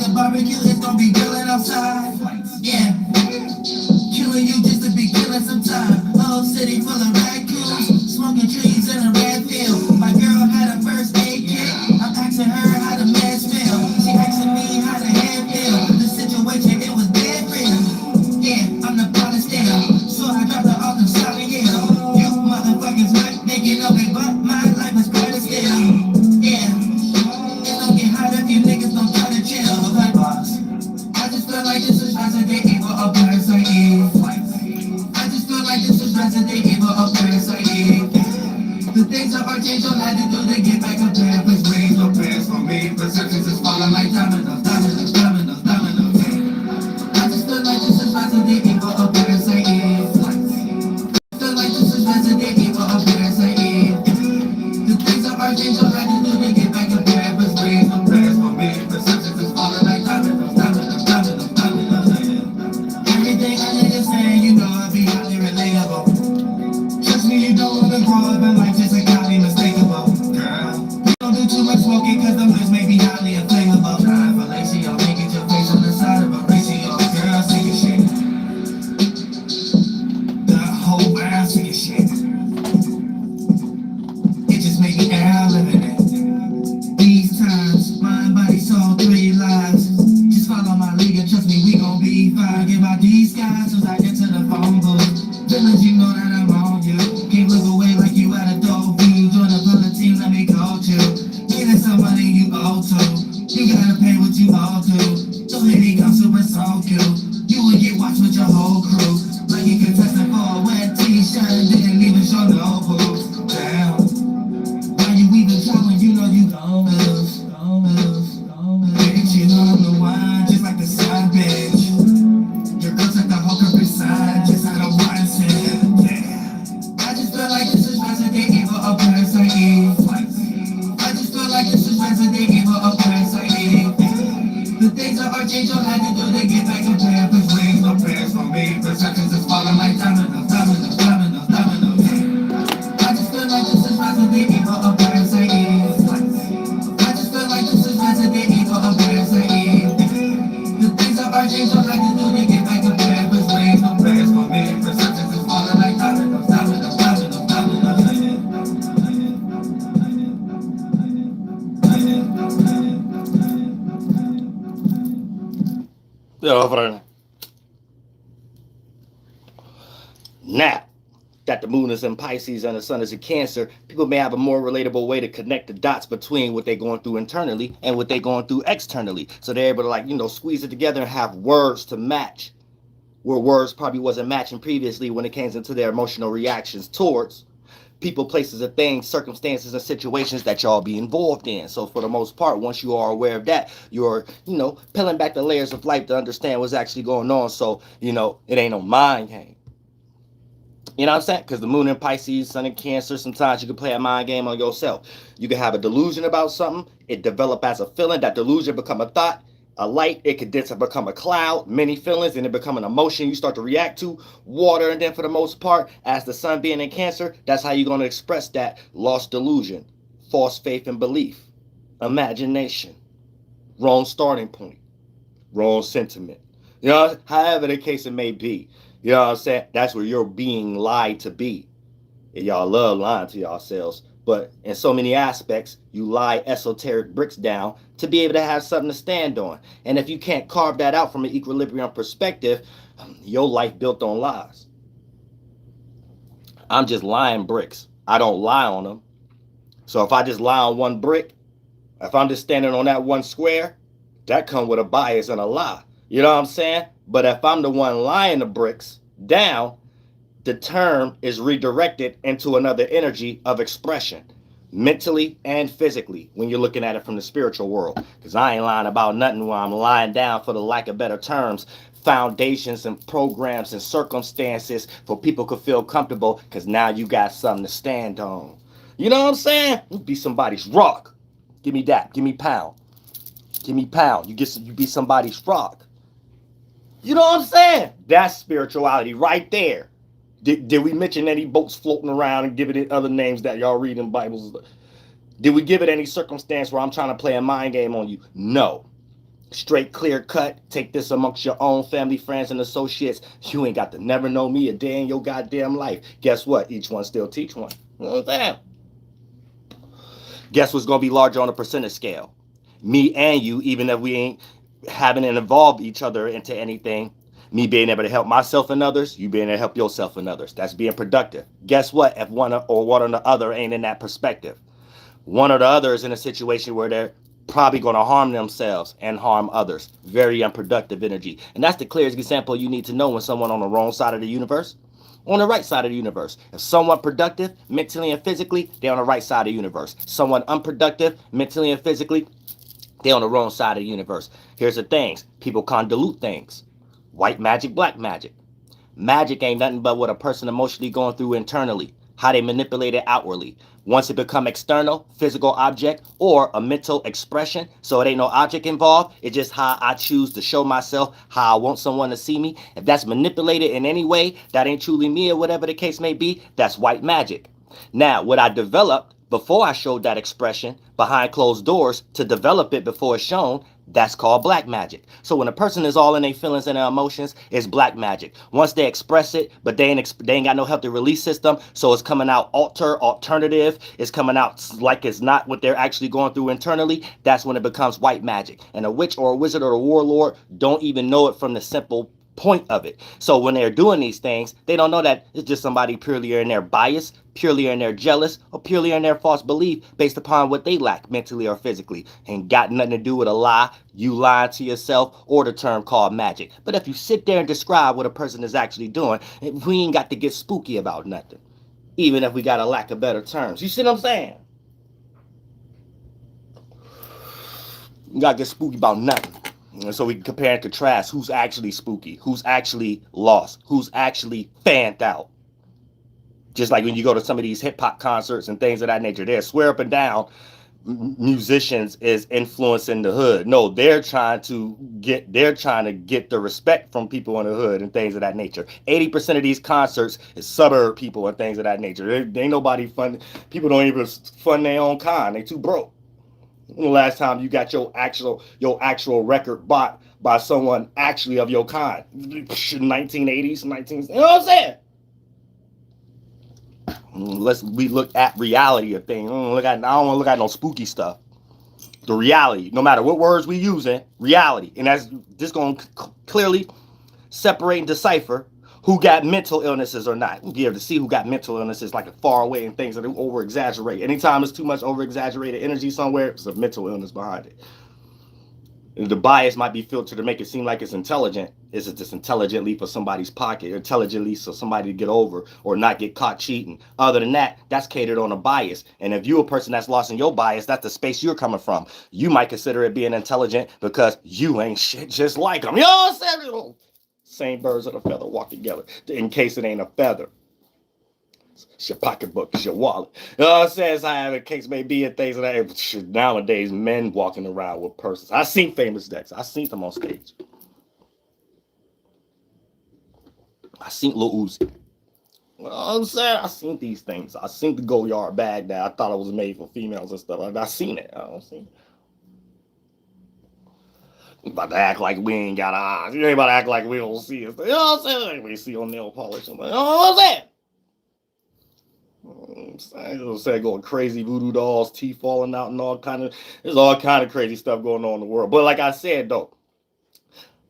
the barbecue, it's gonna be grilling outside. Yeah, killing you just to be killing some time. Whole city full of raccoons, smoking trees in a red field. My girl had a first aid kit. I'm asking her how the meds feel. She asking me how the head feel. The situation, it was dead real. Yeah, I'm the promise still. So I dropped her off and shot me, yeah. You motherfuckers might think you know me, but my life is better still. Yeah, it don't get hot if you niggas don't try to chill. Like boss, I just feel like this is Resident Evil or Parasite Eve. I just feel like this is Resident Evil or Parasite Eve. The things that Archangel had to do to get back up there. Please raise no prayers for me. Perceptions is falling like dominoes, dominoes, dominoes, dominoes. I just feel like this is Resident Evil or Parasite Eve. Feel like this is Resident Evil or Parasite Eve. The things that Archangel had to do to get back up there. Please raise no prayers for me. Perceptions is falling like dominoes, dominoes, dominoes, dominoes. Everything I niggas saying, you know I be highly relatable. Trust me, you don't wanna grow up in life just like highly mistakable. Girl, you don't do too much smoking cause the lips may be highly inflammable. Try fellatio, make it your face on the side of a ratio. Girl, sing your shit. The whole world sing your shit. It just made me air living it. These times, mind, body, soul, 3 lives. Just follow my lead and trust me, we gon' be fine. Give out these guys as I get to the phone booth. Villains, you know that I'm on you. Can't look away like you at a dope view. Join the other team, let me coach you. Needing somebody you owe to. You gotta pay what you owe to. So here he comes, super so cute. You would get watched with your whole crew. Like you contesting for a wet t-shirt and didn't even show no boobs. Damn. Why you even try when you know you gon' lose? Bitch, you know I'm the one, just like the sun, bitch. Your girl's like the Hulk beside, just out of one set. Yeah. I just feel like this is Resident Evil or Parasite Eve. I just feel like this is Resident Evil or Parasite Eve. The things that Archangel had to do to get back up there. Please raise no prayers for me. Perceptions is falling like dominoes, dominoes, dominoes, dominoes. I just feel like this is Resident Evil or Parasite Eve. I just feel like this is Resident Evil or Parasite Eve. The things that Archangel had to do to get back up there. Please raise no prayers for me. Perceptions is falling like dominoes, dominoes, dominoes, dominoes. Now that the moon is in Pisces and the sun is in Cancer, people may have a more relatable way to connect the dots between what they're going through internally and what they're going through externally. So they're able to, squeeze it together and have words to match where words probably wasn't matching previously when it came into their emotional reactions towards people, places, and things, circumstances, and situations that y'all be involved in. So for the most part, once you are aware of that, you're, peeling back the layers of life to understand what's actually going on. So, it ain't no mind game. You know what I'm saying? Because the moon in Pisces, sun in Cancer, sometimes you can play a mind game on yourself. You can have a delusion about something. It develop as a feeling. That delusion become a thought, a light. It could then become a cloud, many feelings, and it become an emotion you start to react to. Water, and then for the most part, as the sun being in Cancer, that's how you're going to express that lost delusion, false faith and belief, imagination, wrong starting point, wrong sentiment. However the case it may be. You know what I'm saying? That's where you're being lied to be. And y'all love lying to yourselves. But in so many aspects, you lie esoteric bricks down to be able to have something to stand on. And if you can't carve that out from an equilibrium perspective, your life built on lies. I'm just lying bricks. I don't lie on them. So if I just lie on one brick, if I'm just standing on that one square, that comes with a bias and a lie. You know what I'm saying? But if I'm the one lying the bricks down, the term is redirected into another energy of expression, mentally and physically, when you're looking at it from the spiritual world. Because I ain't lying about nothing where I'm lying down, for the lack of better terms, foundations and programs and circumstances for people could feel comfortable, because now you got something to stand on. You know what I'm saying? You be somebody's rock. Give me that. Give me pound. Give me pound. You be somebody's rock. You know what I'm saying? That's spirituality right there. Did we mention any boats floating around and give it other names that y'all read in Bibles? Did we give it any circumstance where I'm trying to play a mind game on you? No. Straight, clear cut. Take this amongst your own family, friends, and associates. You ain't got to never know me a day in your goddamn life. Guess what? Each one still teach one. You know what I'm saying? Guess what's going to be larger on a percentage scale? Me and you, even if we ain't haven't involved each other into anything. Me being able to help myself and others, you being able to help yourself and others. That's being productive. Guess what? If one or one or the other ain't in that perspective, one or the other is in a situation where they're probably going to harm themselves and harm others. Very unproductive energy. And that's the clearest example you need to know when someone on the wrong side of the universe, on the right side of the universe. If someone productive, mentally and physically, they're on the right side of the universe. Someone unproductive, mentally and physically, they're on the wrong side of the universe. Here's the things. People convolute things. White magic, black magic. Magic ain't nothing but what a person emotionally going through internally, how they manipulate it outwardly. Once it become external, physical object, or a mental expression, so it ain't no object involved, it's just how I choose to show myself, how I want someone to see me. If that's manipulated in any way, that ain't truly me or whatever the case may be, that's white magic. Now, what I developed before I showed that expression behind closed doors to develop it before it's shown, that's called black magic. So when a person is all in their feelings and their emotions, it's black magic. Once they express it, but they ain't got no healthy release system, so it's coming out alternative, it's coming out like it's not what they're actually going through internally, that's when it becomes white magic. And a witch or a wizard or a warlord don't even know it from the simple point of it. So when they're doing these things, they don't know that it's just somebody purely in their bias, purely in their jealous, or purely in their false belief based upon what they lack mentally or physically. Ain't got nothing to do with a lie, you lying to yourself, or the term called magic. But if you sit there and describe what a person is actually doing, we ain't got to get spooky about nothing. Even if we got a lack of better terms. You see what I'm saying? You gotta get spooky about nothing. And so we can compare and contrast who's actually spooky, who's actually lost, who's actually fanned out. Just like when you go to some of these hip hop concerts and things of that nature, they swear up and down musicians is influencing the hood. No, they're trying to get the respect from people in the hood and things of that nature. 80% of these concerts is suburb people and things of that nature. They ain't nobody fun. People don't even fund their own kind. They too broke. When the last time you got your actual record bought by someone actually of your kind? 1980s, you know what I'm saying? We look at reality of things. I don't want to look at no spooky stuff. The reality, no matter what words we using, reality, and that's just going to clearly separate and decipher who got mental illnesses or not. We'll be able to see who got mental illnesses like far away and things that are over exaggerate. Anytime there's too much over exaggerated energy somewhere, it's a mental illness behind it. And the bias might be filtered to make it seem like it's intelligent. Is it just intelligently for somebody's pocket, or intelligently so somebody to get over or not get caught cheating? Other than that, that's catered on a bias. And if you're a person that's lost in your bias, that's the space you're coming from. You might consider it being intelligent because you ain't shit just like them. You know what I'm saying? Same birds of a feather walk together. In case it ain't a feather. It's your pocketbook, it's your wallet. You know what I'm saying? It's how the case may be and things like that. Nowadays, men walking around with purses. I seen famous decks. I seen them on stage. I seen Lil Uzi. You know what I'm saying? I seen these things. I seen the Goyard bag that I thought it was made for females and stuff. I seen it. I don't see it. About to act like we ain't got eyes. You ain't about to act like we don't see it. You know what I'm saying? We see on nail polish. You know what I'm saying? I'm saying going crazy, voodoo dolls, teeth falling out, and there's all kind of crazy stuff going on in the world. But like I said, though,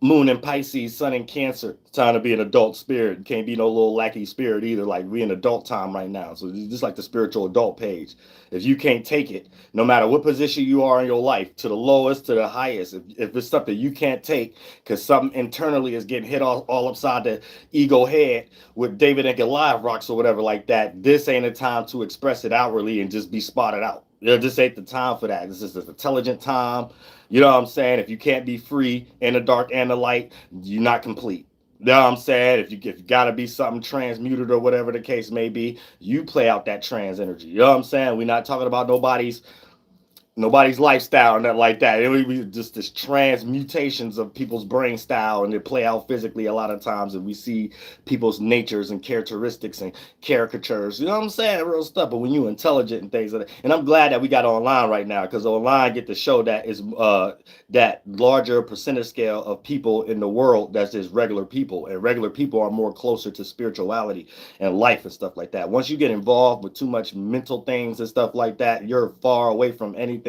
Moon in Pisces, Sun in Cancer, time to be an adult spirit. Can't be no little lackey spirit either. Like we in adult time right now. So just like the spiritual adult page. If you can't take it, no matter what position you are in your life, to the lowest, to the highest, if it's something you can't take, because something internally is getting hit all upside the ego head with David and Goliath rocks or whatever like that, this ain't a time to express it outwardly and just be spotted out. This ain't the time for that. This is an intelligent time. You know what I'm saying? If you can't be free in the dark and the light, you're not complete. You know what I'm saying? If you got to be something transmuted or whatever the case may be, you play out that trans energy. You know what I'm saying? We're not talking about nobody's Nobody's lifestyle and nothing like that. It would be just this transmutations of people's brain style, and they play out physically a lot of times, and we see people's natures and characteristics and caricatures. You know what I'm saying? Real stuff. But when you're intelligent and things like that, and I'm glad that we got online right now, because online get to show that is that larger percentage scale of people in the world that's just regular people, and regular people are more closer to spirituality and life and stuff like that. Once you get involved with too much mental things and stuff like that, you're far away from anything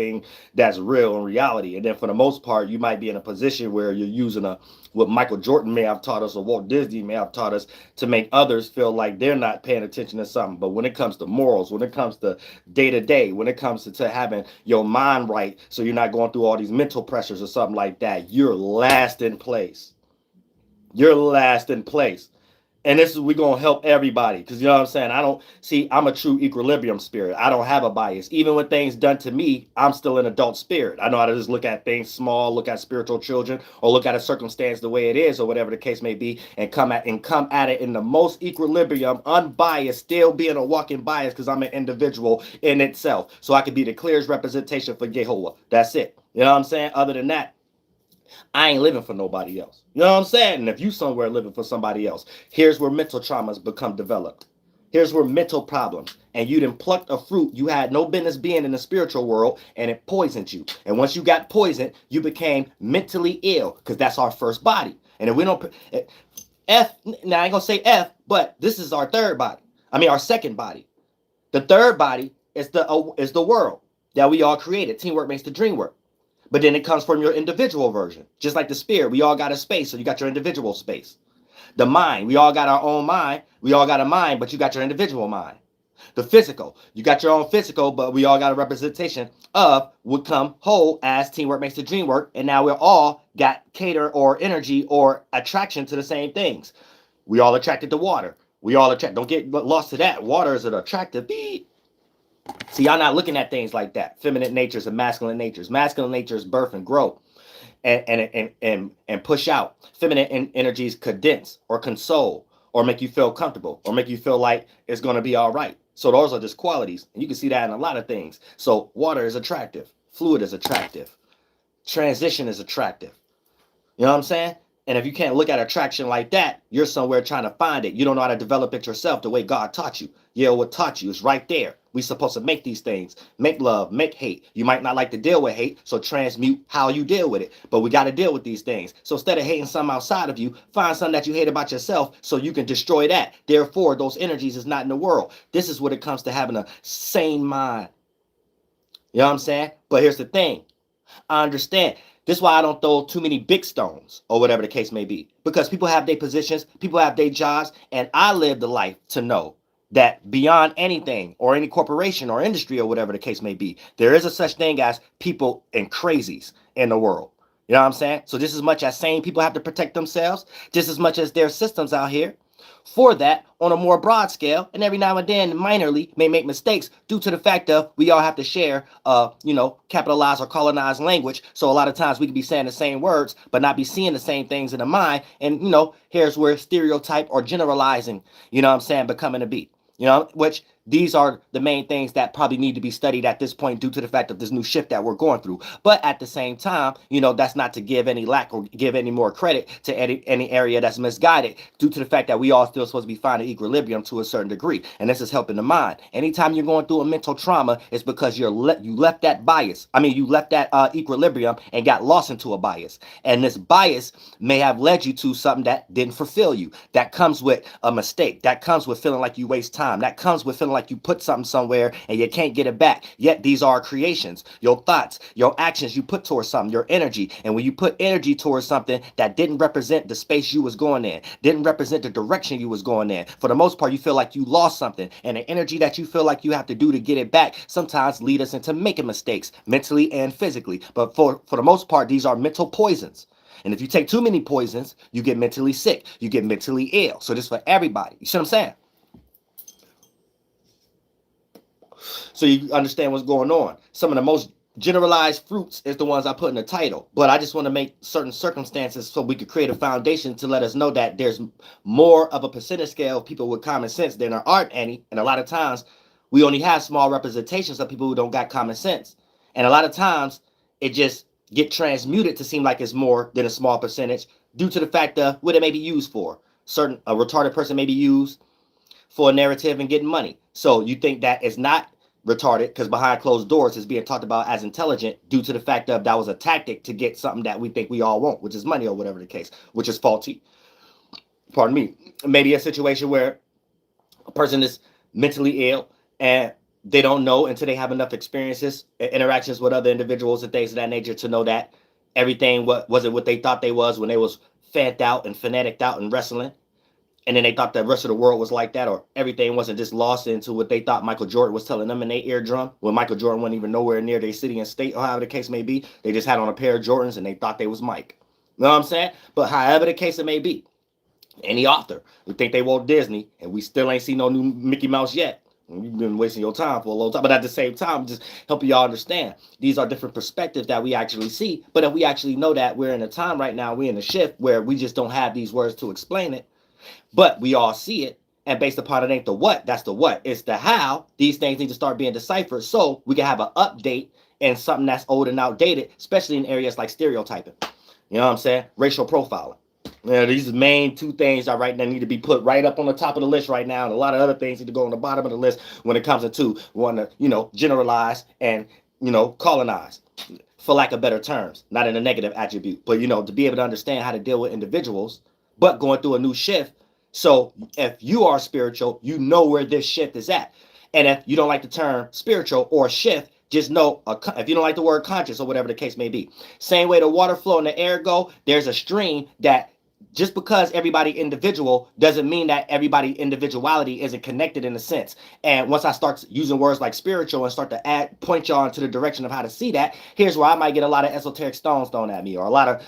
that's real in reality. And then for the most part, you might be in a position where you're using what Michael Jordan may have taught us, or Walt Disney may have taught us, to make others feel like they're not paying attention to something. But when it comes to morals, when it comes to day to day, when it comes to having your mind right, so you're not going through all these mental pressures or something like that, you're last in place. You're last in place. And this is, we're going to help everybody, because you know what I'm saying? I'm a true equilibrium spirit. I don't have a bias. Even when things done to me, I'm still an adult spirit. I know how to just look at things small, look at spiritual children, or look at a circumstance the way it is, or whatever the case may be, and come at it in the most equilibrium, unbiased, still being a walking bias, because I'm an individual in itself. So I can be the clearest representation for Jehovah. That's it. You know what I'm saying? Other than that, I ain't living for nobody else. You know what I'm saying? And if you somewhere living for somebody else, here's where mental traumas become developed. Here's where mental problems, and you done plucked a fruit you had no business being in the spiritual world, and it poisoned you. And once you got poisoned, you became mentally ill, because that's our first body. And if we don't, F, now I ain't gonna say F, but this is our third body. I mean, our second body. The third body is the world that we all created. Teamwork makes the dream work. But then it comes from your individual version. Just like the spirit, we all got a space, so you got your individual space. The mind, we all got our own mind. We all got a mind, but you got your individual mind. The physical, you got your own physical, but we all got a representation of would come whole as teamwork makes the dream work. And now we're all got cater or energy or attraction to the same things. We all attracted to water. We all attract. Don't get lost to that. Water is an attractive beat. See, y'all not looking at things like that. Feminine natures and masculine natures. Masculine natures birth and grow and push out. Feminine energies condense or console or make you feel comfortable or make you feel like it's going to be all right. So those are just qualities. And you can see that in a lot of things. So water is attractive. Fluid is attractive. Transition is attractive. You know what I'm saying? And if you can't look at attraction like that, you're somewhere trying to find it. You don't know how to develop it yourself the way God taught you. Yeah, what taught you is right there. We're supposed to make these things, make love, make hate. You might not like to deal with hate, so transmute how you deal with it. But we got to deal with these things. So instead of hating something outside of you, find something that you hate about yourself so you can destroy that. Therefore, those energies is not in the world. This is what it comes to having a sane mind. You know what I'm saying? But here's the thing. I understand. This is why I don't throw too many big stones or whatever the case may be. Because people have their positions, people have their jobs, and I live the life to know that beyond anything or any corporation or industry or whatever the case may be, there is a such thing as people and crazies in the world. You know what I'm saying? So just as much as sane people have to protect themselves, just as much as there are systems out here for that on a more broad scale, and every now and then minorly may make mistakes due to the fact of we all have to share capitalized or colonized language. So a lot of times we can be saying the same words but not be seeing the same things in the mind. And here's where stereotype or generalizing, becoming a beat. Which these are the main things that probably need to be studied at this point due to the fact of this new shift that we're going through. But at the same time, that's not to give any lack or give any more credit to any area that's misguided due to the fact that we all still supposed to be finding equilibrium to a certain degree. And this is helping the mind. Anytime you're going through a mental trauma, it's because you left that bias. You left that equilibrium and got lost into a bias. And this bias may have led you to something that didn't fulfill you. That comes with a mistake. That comes with feeling like you waste time. That comes with feeling like you put something somewhere and you can't get it back. Yet these are creations, your thoughts, your actions you put towards something, your energy. And when you put energy towards something that didn't represent the space you was going in, didn't represent the direction you was going in, for the most part, you feel like you lost something. And the energy that you feel like you have to do to get it back sometimes lead us into making mistakes mentally and physically. But for the most part, these are mental poisons. And if you take too many poisons, you get mentally sick. You get mentally ill. So this is for everybody. You see what I'm saying? So you understand what's going on. Some of the most generalized fruits is the ones I put in the title. But I just want to make certain circumstances so we could create a foundation to let us know that there's more of a percentage scale of people with common sense than there aren't any. And a lot of times we only have small representations of people who don't got common sense. And a lot of times it just get transmuted to seem like it's more than a small percentage due to the fact of what it may be used for. A retarded person may be used for a narrative and getting money. So you think that it's not retarded because behind closed doors is being talked about as intelligent due to the fact of that was a tactic to get something that we think we all want, which is money or whatever the case, which is faulty. Pardon me. Maybe a situation where a person is mentally ill and they don't know until they have enough experiences, interactions with other individuals and things of that nature to know that everything wasn't what they thought they was when they was fanned out and fanaticked out and wrestling. And then they thought the rest of the world was like that, or everything wasn't just lost into what they thought Michael Jordan was telling them in their eardrum, when Michael Jordan wasn't even nowhere near their city and state, or however the case may be. They just had on a pair of Jordans and they thought they was Mike. You know what I'm saying? But however the case it may be, any author who think they Walt Disney, and we still ain't seen no new Mickey Mouse yet. You've been wasting your time for a long time. But at the same time, just helping y'all understand, these are different perspectives that we actually see. But if we actually know that we're in a time right now, we're in a shift where we just don't have these words to explain it, but we all see it, and based upon it ain't the what, that's the what. It's the how. These things need to start being deciphered so we can have an update and something that's old and outdated, especially in areas like stereotyping. You know what I'm saying? Racial profiling. Yeah, these are the main two things that right now need to be put right up on the top of the list right now, and a lot of other things need to go on the bottom of the list when it comes to want to, generalize and, colonize, for lack of better terms, not in a negative attribute, but, to be able to understand how to deal with individuals, but going through a new shift. So if you are spiritual, you know where this shift is at. And if you don't like the term spiritual or shift, just know, if you don't like the word conscious or whatever the case may be, same way the water flow and the air go, there's a stream that just because everybody individual doesn't mean that everybody individuality isn't connected in a sense. And once I start using words like spiritual and start to point y'all into the direction of how to see that, here's where I might get a lot of esoteric stones thrown at me, or a lot of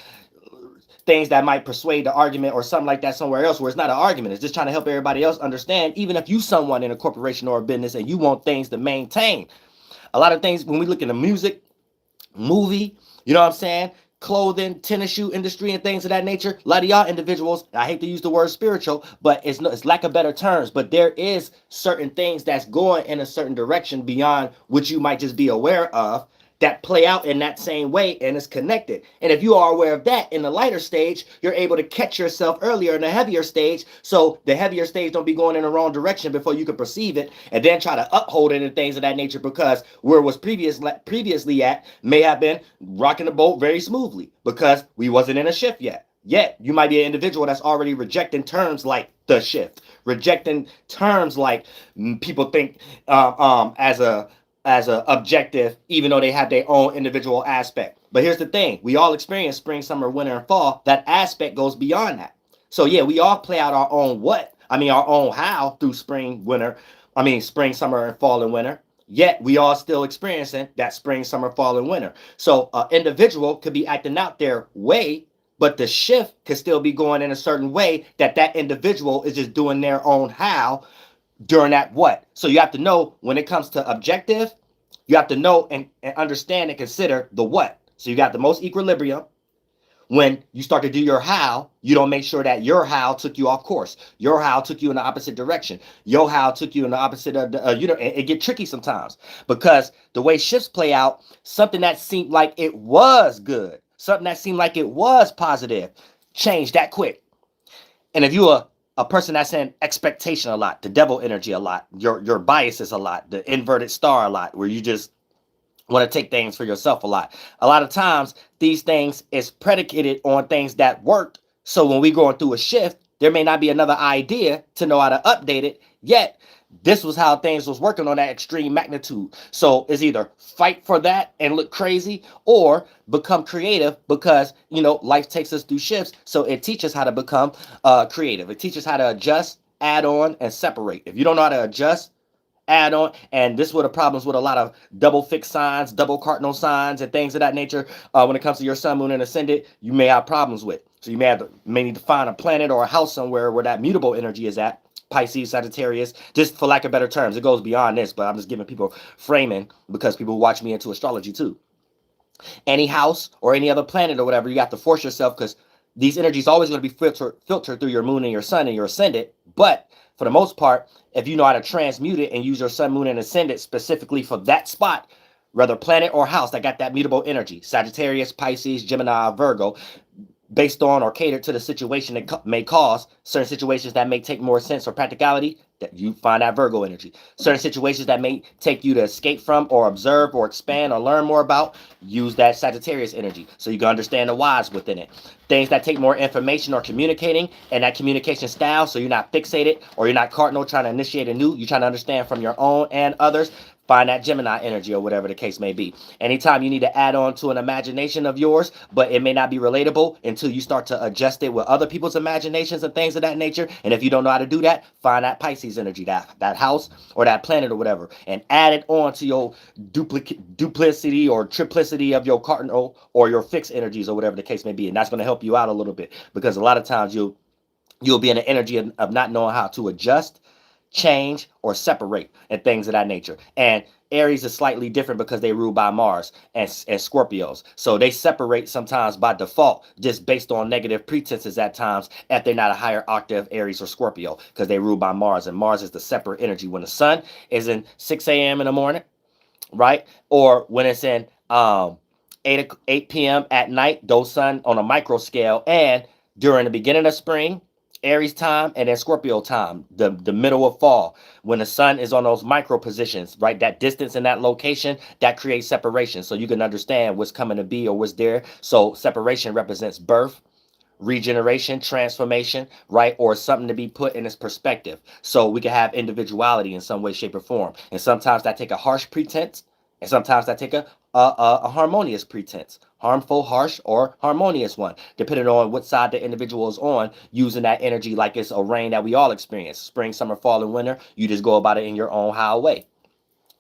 things that might persuade the argument or something like that somewhere else, where it's not an argument. It's just trying to help everybody else understand, even if you someone in a corporation or a business and you want things to maintain. A lot of things, when we look in the music, movie, you know what I'm saying, clothing, tennis shoe industry and things of that nature, a lot of y'all individuals, I hate to use the word spiritual, but it's lack of better terms, but there is certain things that's going in a certain direction beyond what you might just be aware of, that play out in that same way and is connected. And if you are aware of that in the lighter stage, you're able to catch yourself earlier in the heavier stage, so the heavier stage don't be going in the wrong direction before you can perceive it and then try to uphold it and things of that nature, because where it was previously at may have been rocking the boat very smoothly because we wasn't in a shift yet. Yet you might be an individual that's already rejecting terms like the shift, rejecting terms like people think as a objective, even though they have their own individual aspect. But here's the thing. We all experience spring, summer, winter, and fall. That aspect goes beyond that. So yeah, we all play out our own our own how through spring, summer, and fall and winter. Yet we all still experiencing that spring, summer, fall, and winter. So an individual could be acting out their way, but the shift could still be going in a certain way that individual is just doing their own how during that what. So you have to know, when it comes to objective, you have to know and understand and consider the what. So you got the most equilibrium. When you start to do your how, you don't make sure that your how took you off course. Your how took you in the opposite direction. Your how took you in the opposite of it get tricky sometimes, because the way shifts play out, something that seemed like it was good, something that seemed like it was positive, change that quick. And if you are a person that's in expectation a lot, the devil energy a lot, your biases a lot, the inverted star a lot, where you just want to take things for yourself a lot. A lot of times, these things is predicated on things that worked. So when we going through a shift, there may not be another idea to know how to update it. Yet, this was how things was working on that extreme magnitude. So it's either fight for that and look crazy, or become creative, because, life takes us through shifts. So it teaches how to become creative. It teaches how to adjust, add on, and separate. If you don't know how to adjust, add on, and this is where the problems with a lot of double fixed signs, double cardinal signs, and things of that nature, when it comes to your sun, moon, and ascendant, you may have problems with. So you may need to find a planet or a house somewhere where that mutable energy is at. Pisces, Sagittarius, just for lack of better terms. It goes beyond this, but I'm just giving people framing because people watch me into astrology too. Any house or any other planet or whatever, you have to force yourself, because these energies always going to be filtered through your moon and your sun and your ascendant. But for the most part, if you know how to transmute it and use your sun, moon, and ascendant specifically for that spot, Whether planet or house that got that mutable energy, Sagittarius, Pisces, Gemini, Virgo, based on or catered to the situation that may cause certain situations that may take more sense or practicality, that you find that Virgo energy. Certain situations that may take you to escape from or observe or expand or learn more about, use that Sagittarius energy so you can understand the whys within it. Things that take more information or communicating and that communication style, so you're not fixated or you're not cardinal trying to initiate a new, you're trying to understand from your own and others. Find that Gemini energy or whatever the case may be. Anytime you need to add on to an imagination of yours, but it may not be relatable until you start to adjust it with other people's imaginations and things of that nature. And if you don't know how to do that, find that Pisces energy, that house or that planet or whatever, and add it on to your duplicity or triplicity of your cardinal or your fixed energies or whatever the case may be. And that's going to help you out a little bit, because a lot of times you'll be in the energy of not knowing how to adjust, change, or separate, and things of that nature. And Aries is slightly different because they rule by Mars and Scorpios. So they separate sometimes by default, just based on negative pretenses at times, if they're not a higher octave Aries or Scorpio, because they rule by Mars. And Mars is the separate energy. When the sun is in 6 a.m. in the morning, right? Or when it's in 8 p.m. at night, those sun on a micro scale. And during the beginning of spring, Aries time, and then Scorpio time, the middle of fall, when the sun is on those micro positions, right? That distance and that location, that creates separation. So you can understand what's coming to be or what's there. So separation represents birth, regeneration, transformation, right? Or something to be put in its perspective. So we can have individuality in some way, shape, or form. And sometimes that take a harsh pretense, and sometimes that take a harmonious pretense. Harmful, harsh, or harmonious one, depending on what side the individual is on, using that energy like it's a rain that we all experience. Spring, summer, fall, and winter. You just go about it in your own how way.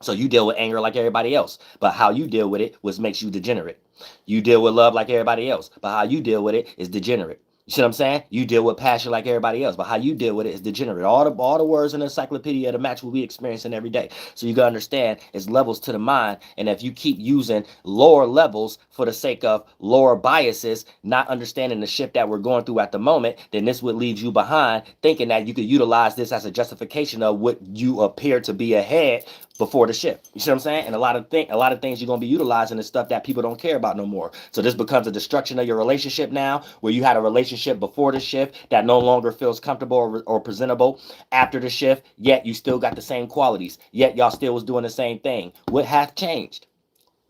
So you deal with anger like everybody else, but how you deal with it was makes you degenerate. You deal with love like everybody else, but how you deal with it is degenerate. You see what I'm saying? You deal with passion like everybody else, but how you deal with it is degenerate. All the words in the encyclopedia to match what we experiencing every day. So you gotta understand it's levels to the mind, and if you keep using lower levels for the sake of lower biases, not understanding the shift that we're going through at the moment, then this would leave you behind, thinking that you could utilize this as a justification of what you appear to be ahead before the shift. You see what I'm saying? And a lot of things you're gonna be utilizing is stuff that people don't care about no more. So this becomes a destruction of your relationship now, where you had a relationship before the shift that no longer feels comfortable or presentable after the shift, yet you still got the same qualities, yet y'all still was doing the same thing. What hath changed?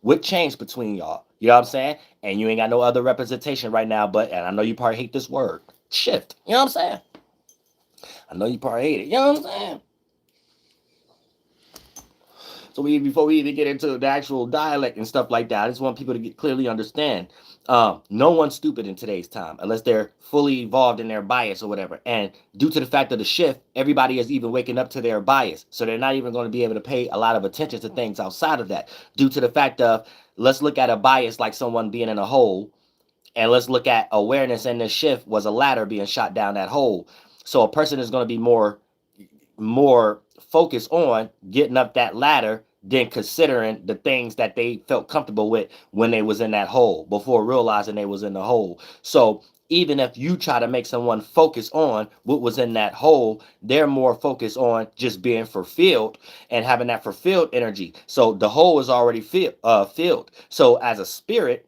What changed between y'all? You know what I'm saying? And you ain't got no other representation right now, but, and I know you probably hate this word, shift. You know what I'm saying? I know you probably hate it. You know what I'm saying? So before we even get into the actual dialect and stuff like that, I just want people to clearly understand. No one's stupid in today's time unless they're fully evolved in their bias or whatever. And due to the fact of the shift, everybody is even waking up to their bias. So they're not even going to be able to pay a lot of attention to things outside of that. Due to the fact of, let's look at a bias like someone being in a hole, and let's look at awareness in this shift was a ladder being shot down that hole. So a person is going to be more focused on getting up that ladder than considering the things that they felt comfortable with when they was in that hole before realizing they was in the hole. So even if you try to make someone focus on what was in that hole, they're more focused on just being fulfilled and having that fulfilled energy. So the hole is already filled. So as a spirit,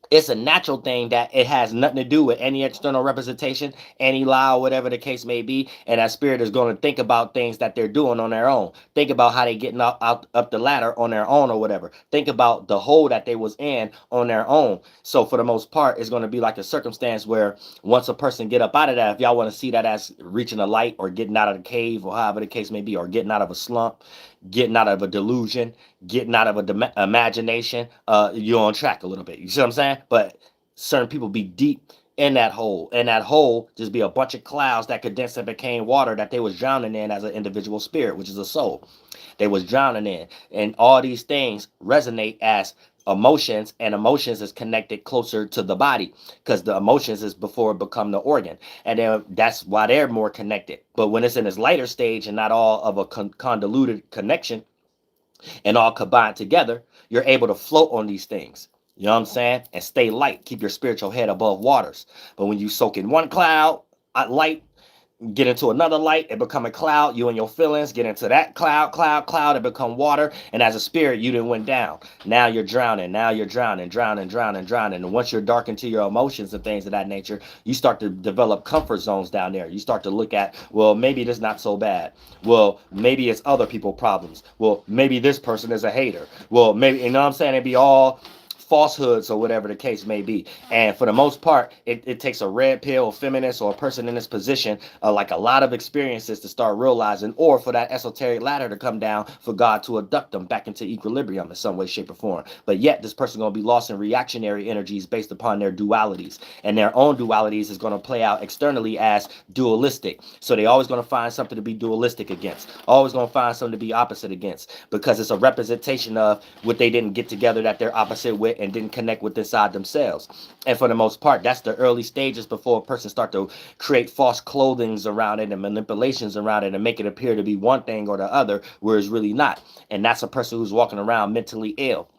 it's a natural thing that it has nothing to do with any external representation, any lie, or whatever the case may be. And that spirit is going to think about things that they're doing on their own. Think about how they getting up the ladder on their own or whatever. Think about the hole that they was in on their own. So for the most part, it's going to be like a circumstance where once a person get up out of that, if y'all want to see that as reaching a light or getting out of the cave or however the case may be, or getting out of a slump, getting out of a delusion, getting out of a imagination, you're on track a little bit. You see what I'm saying? But certain people be deep in that hole, and that hole just be a bunch of clouds that condensed and became water that they was drowning in as an individual spirit, which is a soul. They was drowning in, and all these things resonate as emotions, and emotions is connected closer to the body because the emotions is before it become the organ, and then that's why they're more connected. But when it's in its later stage and not all of a convoluted connection and all combined together, you're able to float on these things. You know what I'm saying? And stay light. Keep your spiritual head above waters. But when you soak in one cloud, light, get into another light and become a cloud. You and your feelings get into that cloud, and become water. And as a spirit, you didn't went down. Now you're drowning. Now you're drowning. And once you're darkened to your emotions and things of that nature, you start to develop comfort zones down there. You start to look at, well, maybe this not so bad. Well, maybe it's other people's problems. Well, maybe this person is a hater. Well, maybe, you know what I'm saying? It'd be all falsehoods or whatever the case may be. And for the most part, it takes a red pill, a feminist, or a person in this position, like a lot of experiences to start realizing, or for that esoteric ladder to come down for God to abduct them back into equilibrium in some way, shape, or form. But yet this person going to be lost in reactionary energies based upon their dualities. And their own dualities is going to play out externally as dualistic. So they always going to find something to be dualistic against. Always going to find something to be opposite against, because it's a representation of what they didn't get together that they're opposite with and didn't connect with inside themselves. And for the most part, that's the early stages before a person start to create false clothings around it and manipulations around it and make it appear to be one thing or the other, where it's really not. And that's a person who's walking around mentally ill.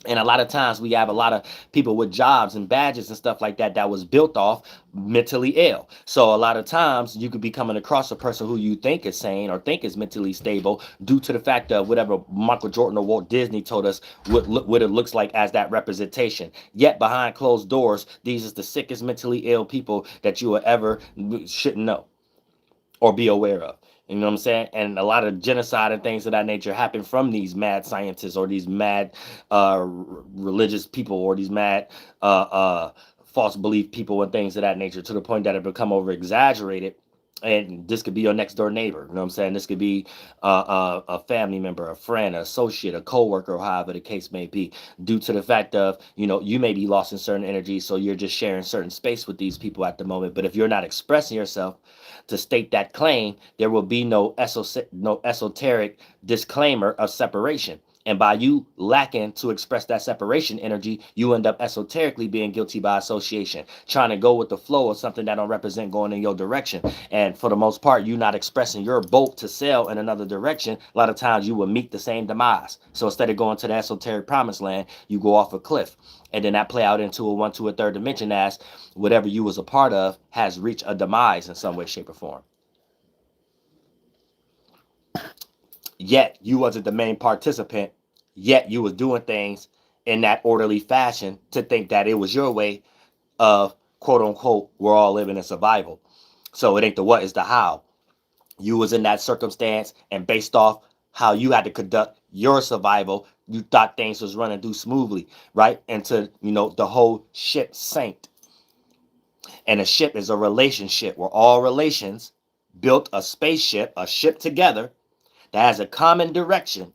And a lot of times we have a lot of people with jobs and badges and stuff like that that was built off mentally ill. So a lot of times you could be coming across a person who you think is sane or think is mentally stable due to the fact of whatever Michael Jordan or Walt Disney told us what it looks like as that representation. Yet behind closed doors, these is the sickest mentally ill people that you will ever shouldn't know or be aware of. You know what I'm saying? And a lot of genocide and things of that nature happen from these mad scientists or these mad religious people or these mad false belief people and things of that nature, to the point that it become over exaggerated. And this could be your next door neighbor. You know what I'm saying? This could be a family member, a friend, an associate, a coworker, or however the case may be, due to the fact of, you know, you may be lost in certain energy. So you're just sharing certain space with these people at the moment. But if you're not expressing yourself to state that claim, there will be no esoteric disclaimer of separation. And by you lacking to express that separation energy, you end up esoterically being guilty by association, trying to go with the flow of something that don't represent going in your direction. And for the most part, you not expressing your boat to sail in another direction. A lot of times you will meet the same demise. So instead of going to the esoteric promised land, you go off a cliff. And then that play out into a 1, 2, or third dimension as whatever you was a part of has reached a demise in some way, shape, or form. Yet you wasn't the main participant. Yet you was doing things in that orderly fashion to think that it was your way of, quote unquote, we're all living in survival. So it ain't the what, it's the how. You was in that circumstance, and based off how you had to conduct your survival, you thought things was running through smoothly, right? Until, you know, the whole ship sank. And a ship is a relationship where all relations built a spaceship, a ship together that has a common direction.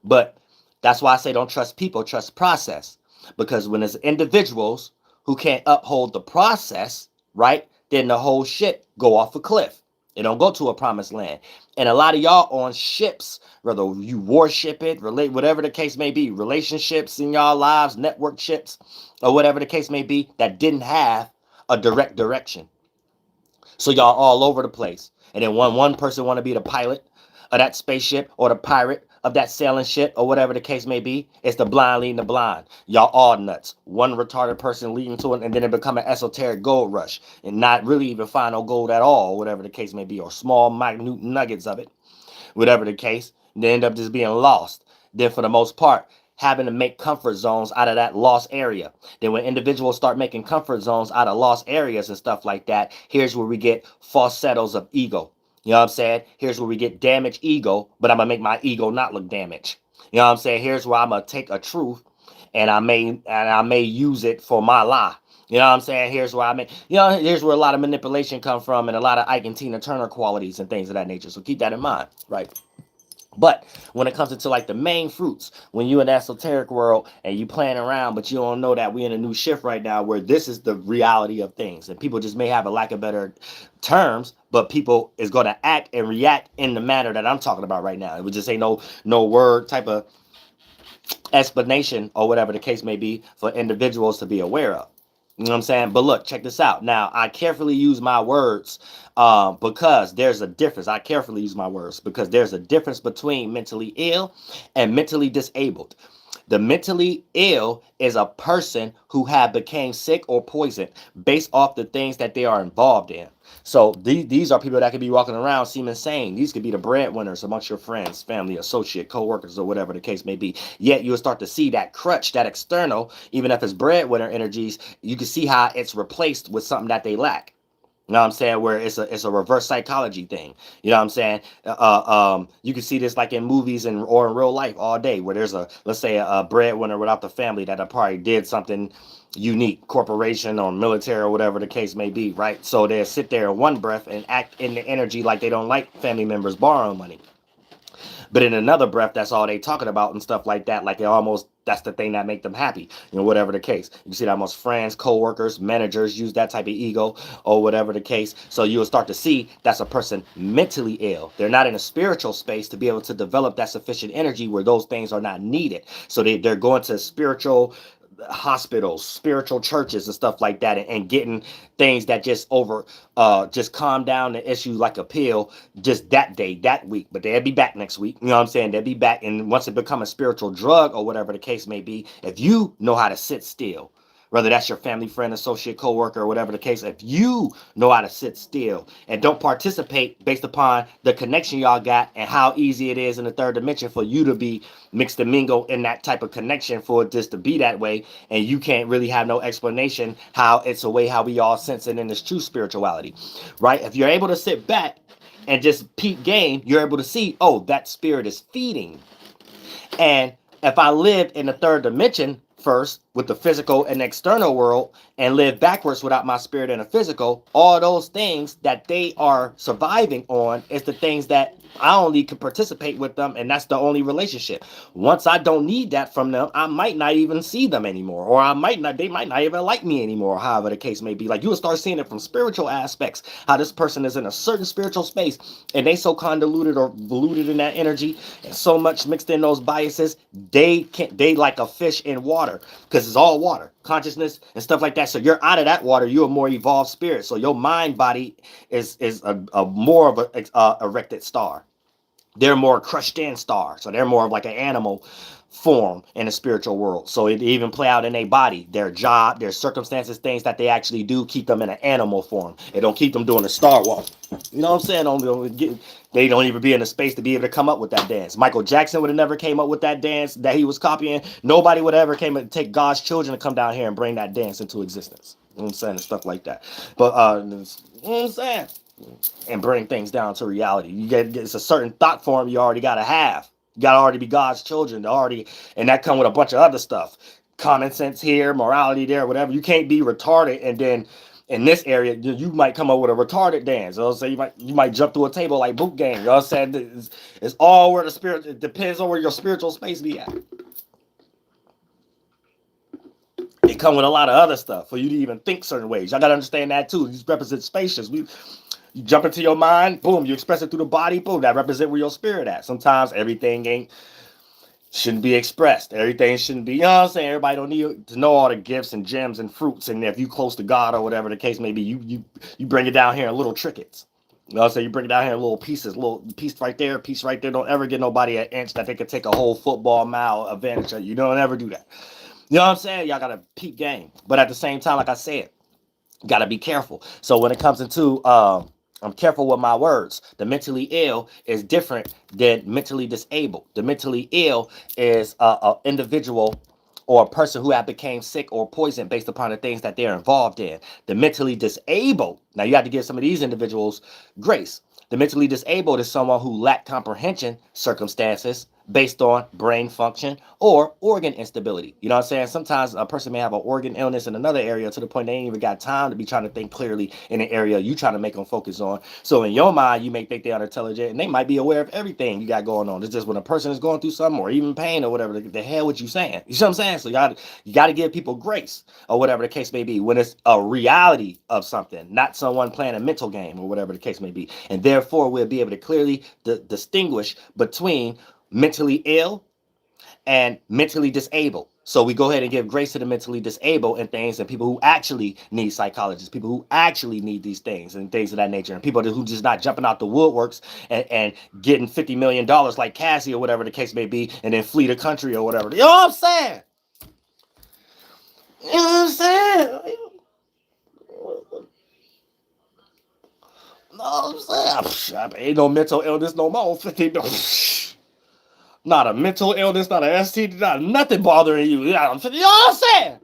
But that's why I say don't trust people, trust process. Because when there's individuals who can't uphold the process, right, then the whole ship go off a cliff. It don't go to a promised land. And a lot of y'all on ships, whether you worship it, relate, whatever the case may be, relationships in y'all lives, network ships, or whatever the case may be, that didn't have a direct direction. So y'all all over the place. And then one person want to be the pilot of that spaceship or the pirate of that sailing ship or whatever the case may be. It's the blind leading the blind. Y'all all nuts. One retarded person leading to it, and then it become an esoteric gold rush and not really even find no gold at all, whatever the case may be, or small minute nuggets of it, whatever the case. They end up just being lost. Then for the most part, having to make comfort zones out of that lost area. Then when individuals start making comfort zones out of lost areas and stuff like that, here's where we get falsettos of ego. You know what I'm saying? Here's where we get damaged ego, but I'm going to make my ego not look damaged. You know what I'm saying? Here's where I'm going to take a truth and I may use it for my lie. You know what I'm saying? Here's where here's where a lot of manipulation come from, and a lot of Ike and Tina Turner qualities and things of that nature. So keep that in mind, right? But when it comes into like the main fruits, when you in the esoteric world and you playing around, but you don't know that we in a new shift right now where this is the reality of things, and people just may have a lack of better terms, but people is going to act and react in the manner that I'm talking about right now. It would just say no word type of explanation or whatever the case may be for individuals to be aware of. You know what I'm saying? But look, check this out. Now, I carefully use my words because there's a difference. I carefully use my words because there's a difference between mentally ill and mentally disabled. The mentally ill is a person who have became sick or poisoned based off the things that they are involved in. So these are people that could be walking around seeming sane. These could be the breadwinners amongst your friends, family, associate, co-workers, or whatever the case may be. Yet you'll start to see that crutch, that external, even if it's breadwinner energies, you can see how it's replaced with something that they lack. You know what I'm saying? Where it's a reverse psychology thing. You know what I'm saying? You can see this like in movies and or in real life all day, where there's a, let's say, a breadwinner without the family that probably did something unique, corporation or military or whatever the case may be, right? So they'll sit there in one breath and act in the energy like they don't like family members borrowing money. But in another breath, that's all they talking about and stuff like that. Like they almost, that's the thing that make them happy, you know, whatever the case. You see that most friends, co-workers, managers use that type of ego or whatever the case. So you'll start to see that's a person mentally ill. They're not in a spiritual space to be able to develop that sufficient energy where those things are not needed. So they're going to spiritual hospitals, spiritual churches and stuff like that, and getting things that just calm down the issue like a pill just that day, that week. But they'll be back next week. You know what I'm saying? They'll be back. And once it become a spiritual drug or whatever the case may be, if you know how to sit still, whether that's your family, friend, associate, co-worker, or whatever the case, if you know how to sit still and don't participate based upon the connection y'all got and how easy it is in the third dimension for you to be mixed and mingle in that type of connection for it just to be that way, and you can't really have no explanation how it's a way how we all sense it in this true spirituality, right? If you're able to sit back and just peep game, you're able to see, oh, that spirit is feeding. And if I lived in the third dimension first with the physical and external world and live backwards without my spirit and the physical, all those things that they are surviving on is the things that I only can participate with them, and that's the only relationship. Once I don't need that from them, I might not even see them anymore, or they might not even like me anymore, however the case may be. Like, you will start seeing it from spiritual aspects, how this person is in a certain spiritual space, and they so convoluted or diluted in that energy, and so much mixed in those biases, they like a fish in water, because it's all water, consciousness and stuff like that. So you're out of that water, you're a more evolved spirit. So your mind body is a more of a erected star. They're more crushed in stars, so they're more of like an animal form in the spiritual world. So it even play out in their body, their job, their circumstances, things that they actually do keep them in an animal form. It don't keep them doing the star walk. You know what I'm saying? They don't even be in a space to be able to come up with that dance. Michael Jackson would have never came up with that dance that he was copying. Nobody would ever came and take God's children to come down here and bring that dance into existence. You know what I'm saying? And stuff like that. But you know what I'm saying? And bring things down to reality. It's a certain thought form you already gotta have. You gotta already be God's children already, and that come with a bunch of other stuff. Common sense here, morality there, whatever. You can't be retarded and then in this area you might come up with a retarded dance. You know what I'm saying? You might jump through a table like boot game. You know what I'm saying? It's all where the spirit, it depends on where your spiritual space be at. It come with a lot of other stuff for you to even think certain ways. Y'all gotta understand that too. These represent spaces. You jump into your mind, boom, you express it through the body, boom, that represent where your spirit at. Sometimes everything shouldn't be expressed. Everything shouldn't be, you know what I'm saying? Everybody don't need to know all the gifts and gems and fruits. And if you close to God or whatever the case may be, you bring it down here in little trinkets. You know what I'm saying? You bring it down here in little pieces, little piece right there, piece right there. Don't ever get nobody an inch that they could take a whole football mile advantage of. You don't ever do that. You know what I'm saying? Y'all got to peep game. But at the same time, like I said, got to be careful. So when it comes into I'm careful with my words. The mentally ill is different than mentally disabled. The mentally ill is a individual or a person who have became sick or poisoned based upon the things that they're involved in. The mentally disabled, now you have to give some of these individuals grace. The mentally disabled is someone who lack comprehension circumstances based on brain function or organ instability. You know what I'm saying? Sometimes a person may have an organ illness in another area to the point they ain't even got time to be trying to think clearly in an area you trying to make them focus on. So in your mind, you may think they're unintelligent and they might be aware of everything you got going on. It's just when a person is going through something or even pain or whatever, the hell what you saying? You see what I'm saying? So you got to give people grace or whatever the case may be when it's a reality of something, not someone playing a mental game or whatever the case may be. And therefore, we'll be able to clearly distinguish between mentally ill and mentally disabled. So we go ahead and give grace to the mentally disabled and things, and people who actually need psychologists, people who actually need these things and things of that nature, and people who just not jumping out the woodworks and getting $50 million like Cassie or whatever the case may be, and then flee the country or whatever. You know what I'm saying? You know what I'm saying? You know what I'm saying? Ain't no mental illness no more. 50 Not a mental illness, not a STD, not nothing bothering you. You know what I'm saying?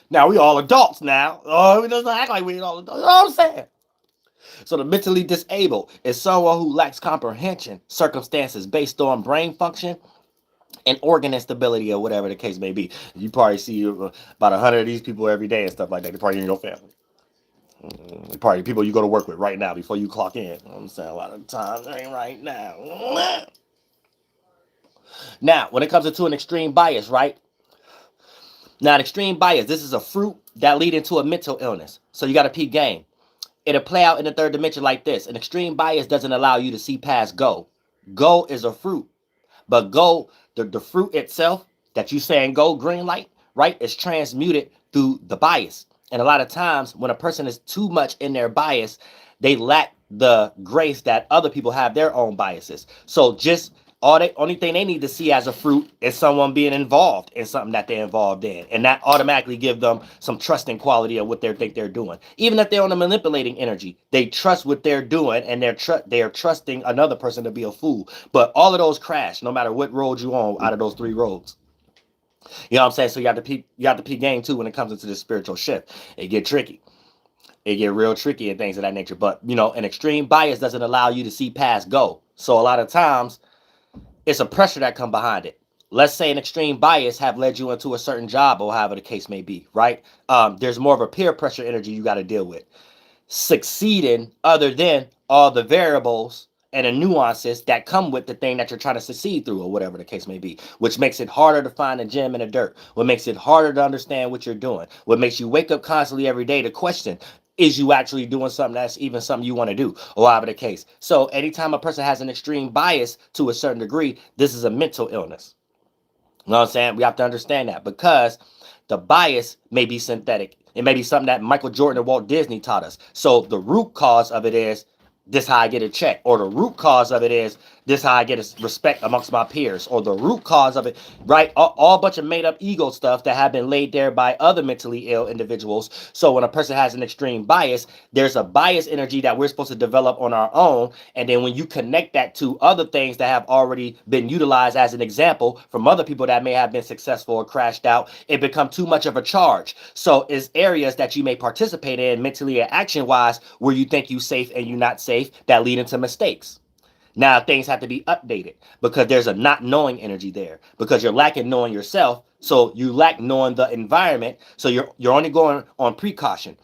Now we all adults now. Oh, it doesn't act like we all adults. You know what I'm saying? So the mentally disabled is someone who lacks comprehension, circumstances based on brain function and organ instability or whatever the case may be. You probably see about 100 of these people every day and stuff like that. They're probably in your family. Probably people you go to work with right now before you clock in. You know what I'm saying? A lot of times ain't right now. Now, when it comes to an extreme bias, right? Now, an extreme bias, this is a fruit that lead into a mental illness. So you got to peep game. It'll play out in the third dimension like this. An extreme bias doesn't allow you to see past go. Go is a fruit. But go, the fruit itself that you saying go green light, right, is transmuted through the bias. And a lot of times when a person is too much in their bias, they lack the grace that other people have their own biases. So just only thing they need to see as a fruit is someone being involved in something that they're involved in, and that automatically give them some trusting quality of what they think they're doing. Even if they're on a manipulating energy, they trust what they're doing, and they're trusting another person to be a fool. But all of those crash, no matter what road you on out of those three roads. You know what I'm saying? So you have to peep game too when it comes into this spiritual shift. It get tricky. It get real tricky and things of that nature. But you know, an extreme bias doesn't allow you to see past go. So a lot of times it's a pressure that come behind it. Let's say an extreme bias have led you into a certain job or however the case may be, right? There's more of a peer pressure energy you got to deal with. Succeeding other than all the variables and the nuances that come with the thing that you're trying to succeed through or whatever the case may be, which makes it harder to find a gem in the dirt, what makes it harder to understand what you're doing, what makes you wake up constantly every day to question, is you actually doing something that's even something you want to do or whatever the case. So anytime a person has an extreme bias to a certain degree, this is a mental illness. You know what I'm saying? We have to understand that because the bias may be synthetic. It may be something that Michael Jordan and Walt Disney taught us. So the root cause of it is this how I get a check, or the root cause of it is this how I get a respect amongst my peers, or the root cause of it, right? All bunch of made up ego stuff that have been laid there by other mentally ill individuals. So when a person has an extreme bias, there's a bias energy that we're supposed to develop on our own. And then when you connect that to other things that have already been utilized as an example from other people that may have been successful or crashed out, it becomes too much of a charge. So it's areas that you may participate in mentally and action wise where you think you safe and you're not safe that lead into mistakes. Now things have to be updated because there's a not knowing energy there because you're lacking knowing yourself. So you lack knowing the environment. So you're only going on precaution,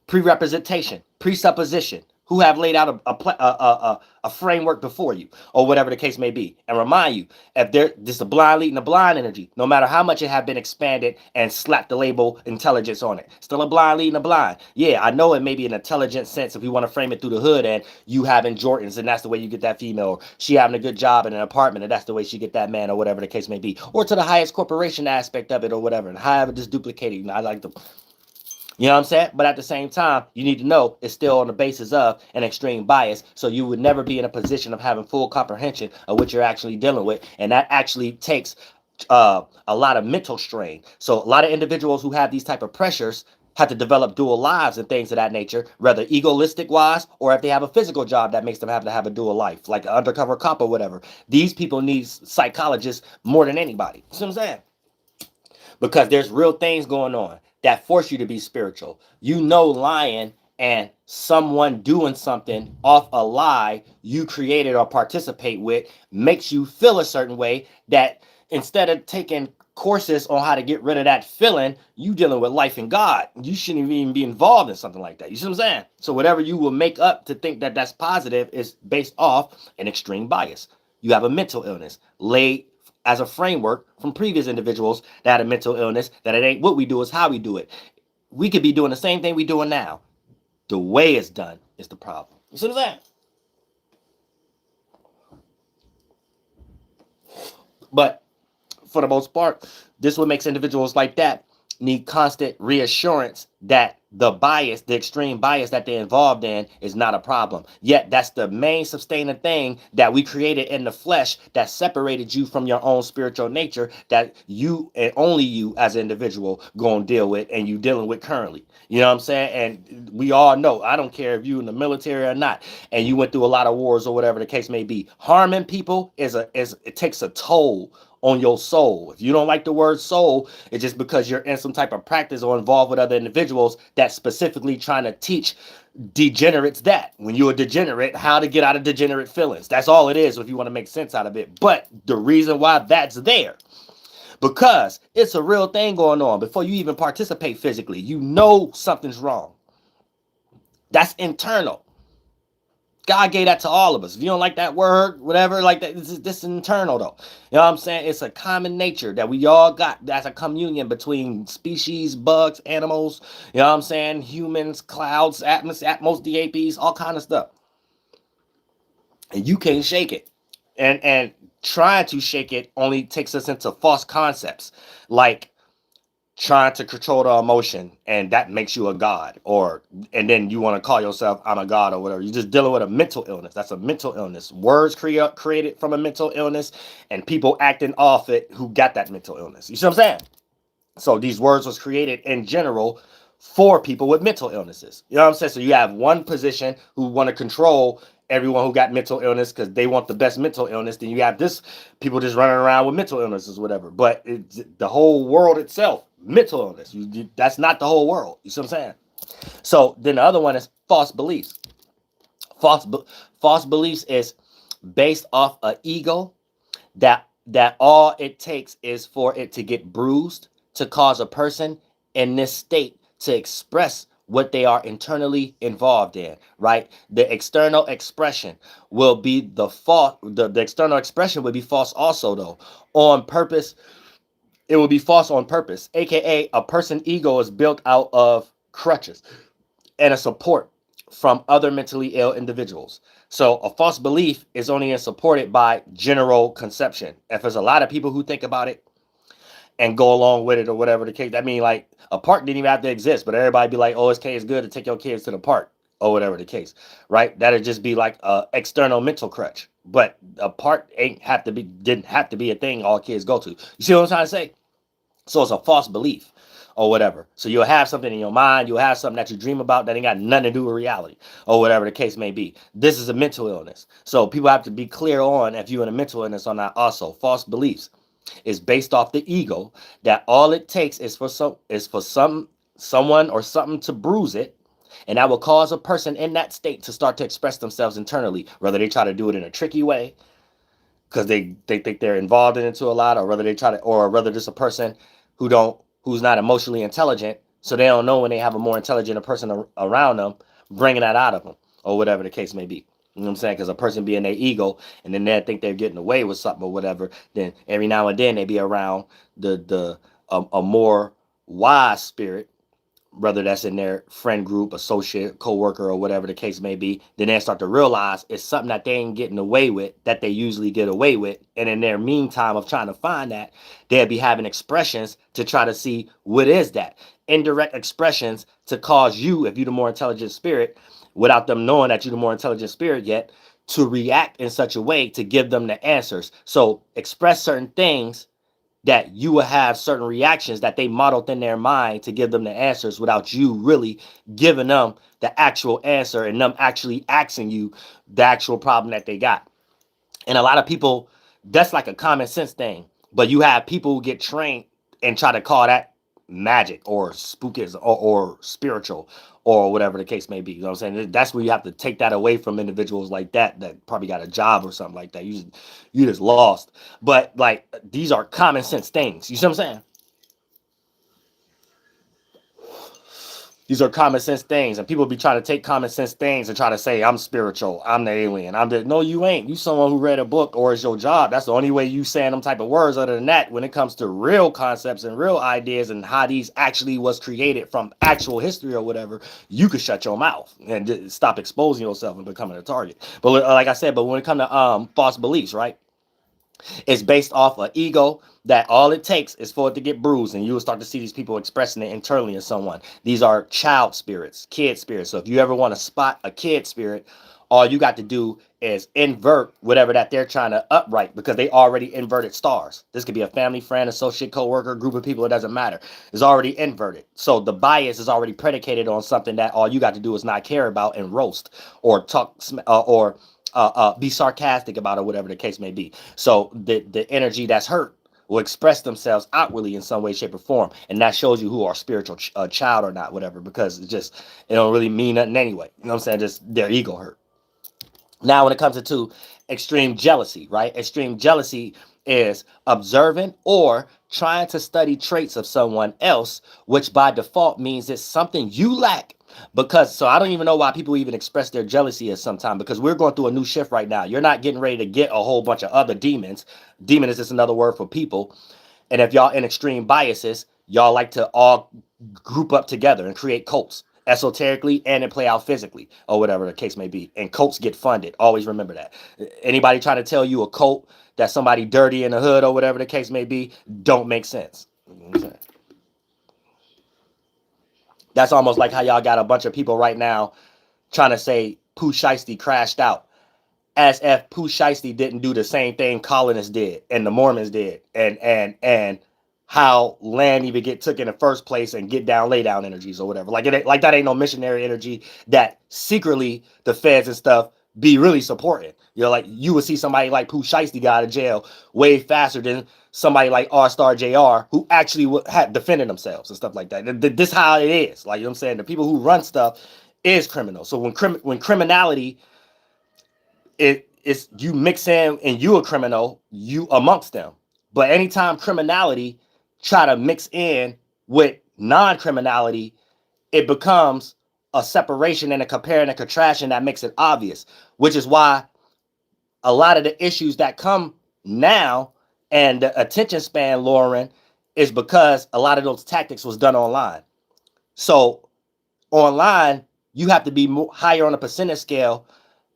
pre-representation, presupposition, who have laid out a framework before you or whatever the case may be. And remind you, if there's just a blind leading a blind energy, no matter how much it have been expanded and slapped the label intelligence on it, still a blind leading a blind. Yeah, I know it may be an intelligent sense if we want to frame it through the hood and you having Jordans and that's the way you get that female, or she having a good job in an apartment and that's the way she get that man or whatever the case may be, or to the highest corporation aspect of it or whatever, and however just duplicating. I like the you know what I'm saying? But at the same time, you need to know it's still on the basis of an extreme bias. So you would never be in a position of having full comprehension of what you're actually dealing with. And that actually takes a lot of mental strain. So a lot of individuals who have these type of pressures have to develop dual lives and things of that nature, whether egoistic wise or if they have a physical job that makes them have to have a dual life, like an undercover cop or whatever. These people need psychologists more than anybody. You see what I'm saying? Because there's real things going on that force you to be spiritual. You know, lying and someone doing something off a lie you created or participate with makes you feel a certain way that instead of taking courses on how to get rid of that feeling, you dealing with life and God. You shouldn't even be involved in something like that. You see what I'm saying? So whatever you will make up to think that that's positive is based off an extreme bias. You have a mental illness laid as a framework from previous individuals that had a mental illness, that it ain't what we do, is how we do it. We could be doing the same thing we doing now. The way it's done is the problem. You see what I'm But for the most part, this what makes individuals like that need constant reassurance that the bias, the extreme bias that they're involved in is not a problem. Yet that's the main sustaining thing that we created in the flesh that separated you from your own spiritual nature, that you and only you as an individual going to deal with, and you dealing with currently. You know what I'm saying? And we all know, I don't care if you in the military or not, and you went through a lot of wars or whatever the case may be, harming people is it takes a toll on your soul. If you don't like the word soul, it's just because you're in some type of practice or involved with other individuals that specifically trying to teach degenerates that. When you're a degenerate, how to get out of degenerate feelings. That's all it is if you want to make sense out of it. But the reason why that's there, because it's a real thing going on. Before you even participate physically, you know something's wrong. That's internal. God gave that to all of us. If you don't like that word, whatever, like that, this is internal though. You know what I'm saying? It's a common nature that we all got. That's a communion between species, bugs, animals, you know what I'm saying? Humans, clouds, atmos, DAPs, all kind of stuff. And you can't shake it. And trying to shake it only takes us into false concepts. Like trying to control the emotion, and that makes you a god, and then you want to call yourself I'm a god or whatever. You're just dealing with a mental illness. That's a mental illness. Words created from a mental illness, and people acting off it who got that mental illness. You see what I'm saying? So these words was created in general for people with mental illnesses. You know what I'm saying? So you have one position who want to control everyone who got mental illness because they want the best mental illness. Then you have this people just running around with mental illnesses, whatever. But the whole world itself, mental illness. That's not the whole world. You see what I'm saying? So then the other one is false beliefs. False beliefs is based off an ego that all it takes is for it to get bruised to cause a person in this state to express what they are internally involved in, right? The external expression will be the false. The external expression will be false also, though, on purpose. It will be false on purpose, aka a person's ego is built out of crutches and a support from other mentally ill individuals. So a false belief is only supported by general conception. If there's a lot of people who think about it and go along with it or whatever the case, that mean like a park didn't even have to exist, but everybody be like, oh, it's good to take your kids to the park or whatever the case, right? That'd just be like a external mental crutch. But a park didn't have to be a thing all kids go to. You see what I'm trying to say? So it's a false belief or whatever. So you'll have something in your mind, you'll have something that you dream about that ain't got nothing to do with reality or whatever the case may be. This is a mental illness. So people have to be clear on if you're in a mental illness or not. Also, false beliefs is based off the ego that all it takes is for someone or something to bruise it, and that will cause a person in that state to start to express themselves internally, whether they try to do it in a tricky way because they think they're involved in it too a lot, or whether just a person who's not emotionally intelligent, so they don't know when they have a more intelligent person around them, bringing that out of them, or whatever the case may be. You know what I'm saying? Because a person be in their ego, and then they think they're getting away with something or whatever. Then every now and then they be around a more wise spirit, whether that's in their friend group, associate, coworker, or whatever the case may be. Then they start to realize it's something that they ain't getting away with, that they usually get away with. And in their meantime of trying to find that, they'll be having expressions to try to see what is that. Indirect expressions to cause you, if you're the more intelligent spirit, without them knowing that you're the more intelligent spirit yet, to react in such a way to give them the answers. So express certain things that you will have certain reactions that they modeled in their mind to give them the answers without you really giving them the actual answer and them actually asking you the actual problem that they got. And a lot of people, that's like a common sense thing. But you have people who get trained and try to call that magic or spookism or spiritual or whatever the case may be. You know what I'm saying? That's where you have to take that away from individuals like that probably got a job or something like that. You just lost. But like these are common sense things. You see what I'm saying? These are common sense things, and people be trying to take common sense things and try to say, I'm spiritual, I'm the alien, no, you ain't. You someone who read a book, or it's your job. That's the only way you saying them type of words. Other than that, when it comes to real concepts and real ideas and how these actually was created from actual history or whatever, you could shut your mouth and just stop exposing yourself and becoming a target. But like I said, but when it comes to false beliefs, right? It's based off an ego that all it takes is for it to get bruised, and you will start to see these people expressing it internally in someone. These are child spirits, kid spirits. So if you ever want to spot a kid spirit, all you got to do is invert whatever that they're trying to upright, because they already inverted stars. This could be a family, friend, associate, coworker, group of people. It doesn't matter. It's already inverted. So the bias is already predicated on something that all you got to do is not care about and roast or talk or be sarcastic about it, whatever the case may be. So the energy that's hurt will express themselves outwardly in some way, shape, or form, and that shows you who are spiritual child or not, whatever, because it don't really mean nothing anyway. You know what I'm saying? Just their ego hurt. Now, when it comes to extreme jealousy, right? Extreme jealousy is observing or trying to study traits of someone else, which by default means it's something you lack. Because, so I don't even know why people even express their jealousy at some time, because we're going through a new shift right now. You're not getting ready to get a whole bunch of other demons. Demon is just another word for people. And if y'all in extreme biases, y'all like to all group up together and create cults, esoterically and it play out physically, or whatever the case may be. And cults get funded. Always remember that. Anybody trying to tell you a cult that somebody dirty in the hood or whatever the case may be, don't make sense. You know what I'm saying? That's almost like how y'all got a bunch of people right now trying to say Pooh Shiesty crashed out, as if Pooh Shiesty didn't do the same thing colonists did and the Mormons did, and how land even get took in the first place and get down, lay down energies or whatever. Like like that ain't no missionary energy that secretly the feds and stuff be really supporting. You know, like you would see somebody like Pooh Shiesty got out of jail way faster than somebody like R Star JR, who actually had defended themselves and stuff like that. This how it is. Like, you know what I'm saying? The people who run stuff is criminal. So when criminality, it's you mix in and you a criminal, you amongst them. But anytime criminality try to mix in with non-criminality, it becomes a separation and a compare and a contraction that makes it obvious, which is why a lot of the issues that come now and the attention span lowering is because a lot of those tactics was done online. So online, you have to be higher on a percentage scale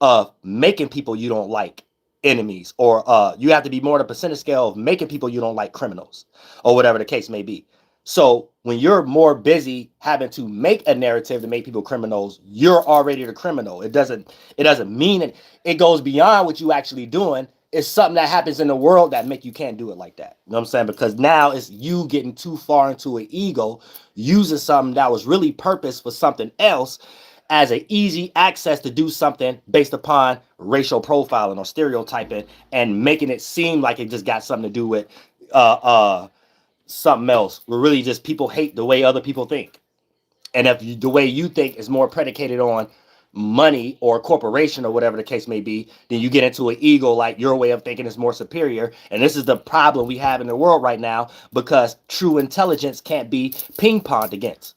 of making people you don't like enemies, or you have to be more on a percentage scale of making people you don't like criminals, or whatever the case may be. So when you're more busy having to make a narrative to make people criminals, you're already the criminal. It doesn't mean it. It goes beyond what you actually doing. It's something that happens in the world that make you can't do it like that. You know what I'm saying? Because now it's you getting too far into an ego, using something that was really purpose for something else as an easy access to do something based upon racial profiling or stereotyping, and making it seem like it just got something to do with something else. Where really just people hate the way other people think. And if the way you think is more predicated on money or corporation or whatever the case may be, then you get into an ego like your way of thinking is more superior. And this is the problem we have in the world right now, because true intelligence can't be ping-ponged against.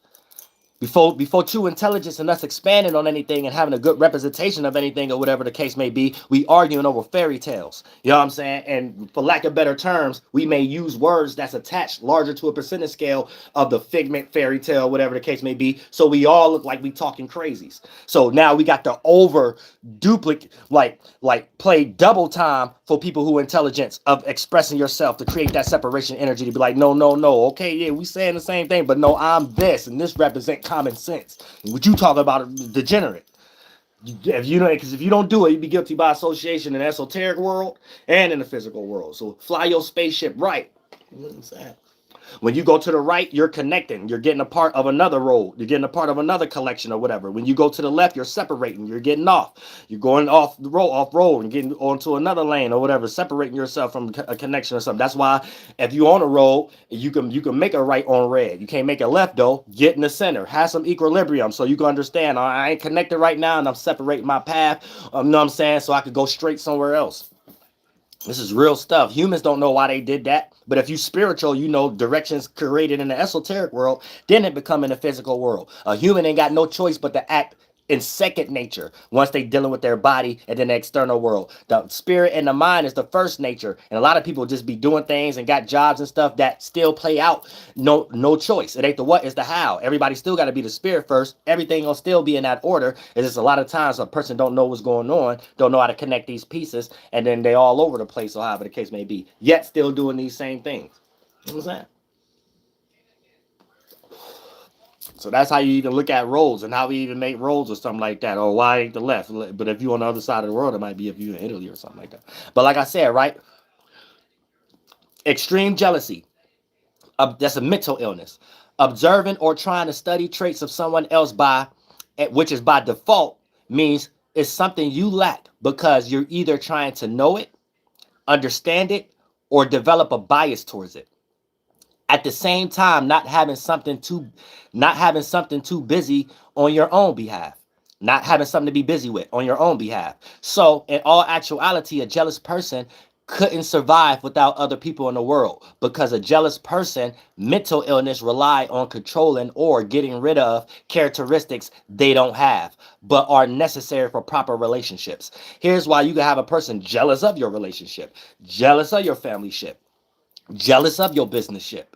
Before true intelligence and us expanding on anything and having a good representation of anything or whatever the case may be, we arguing over fairy tales. You know what I'm saying? And for lack of better terms, we may use words that's attached larger to a percentage scale of the figment, fairy tale, whatever the case may be. So we all look like we talking crazies. So now we got to over duplicate, like play double time for people who intelligence of expressing yourself to create that separation energy to be like, no. Okay, yeah, we saying the same thing, but no, I'm this, and this represent common sense. And what you talk about is degenerate. If you don't, because if you don't do it, you'd be guilty by association in the esoteric world and in the physical world. So fly your spaceship right. You know what I'm saying? When you go to the right, you're connecting. You're getting a part of another road. You're getting a part of another collection or whatever. When you go to the left, you're separating. You're getting off. You're going off the road, off road, and getting onto another lane or whatever, separating yourself from a connection or something. That's why if you're on a road, you can make a right on red. You can't make a left though. Get in the center. Have some equilibrium so you can understand. I ain't connected right now, and I'm separating my path. You know what I'm saying? So I could go straight somewhere else. This is real stuff. Humans don't know why they did that. But if you spiritual, you know directions created in the esoteric world, then it become in the physical world. A human ain't got no choice but to act in second nature once they dealing with their body and then the external world. The spirit and the mind is the first nature, and a lot of people just be doing things and got jobs and stuff that still play out. No choice. It ain't the what, it's the how. Everybody still got to be the spirit first. Everything will still be in that order. It's just a lot of times a person don't know what's going on, don't know how to connect these pieces, and then they all over the place, or however the case may be, yet still doing these same things. You know what I'm saying? So that's how you even look at roads and how we even make roads or something like that. Or why ain't the left? But if you're on the other side of the world, it might be if you're in Italy or something like that. But like I said, right? Extreme jealousy. That's a mental illness. Observing or trying to study traits of someone else which is by default, means it's something you lack because you're either trying to know it, understand it, or develop a bias towards it. At the same time, not having something too busy on your own behalf, not having something to be busy with on your own behalf. So in all actuality, a jealous person couldn't survive without other people in the world, because a jealous person, mental illness rely on controlling or getting rid of characteristics they don't have, but are necessary for proper relationships. Here's why you can have a person jealous of your relationship, jealous of your family ship, jealous of your business ship,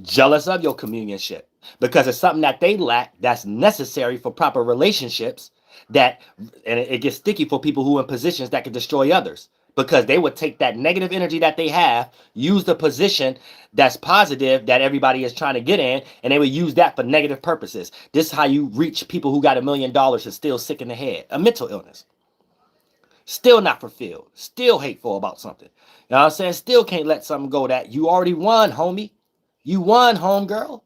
jealous of your communionship, because it's something that they lack that's necessary for proper relationships. And it gets sticky for people who are in positions that can destroy others, because they would take that negative energy that they have, use the position that's positive that everybody is trying to get in, and they would use that for negative purposes. This is how you reach people who got $1 million and still sick in the head, a mental illness, still not fulfilled, still hateful about something. You know what I'm saying? Still can't let something go that you already won, homie. You won, homegirl.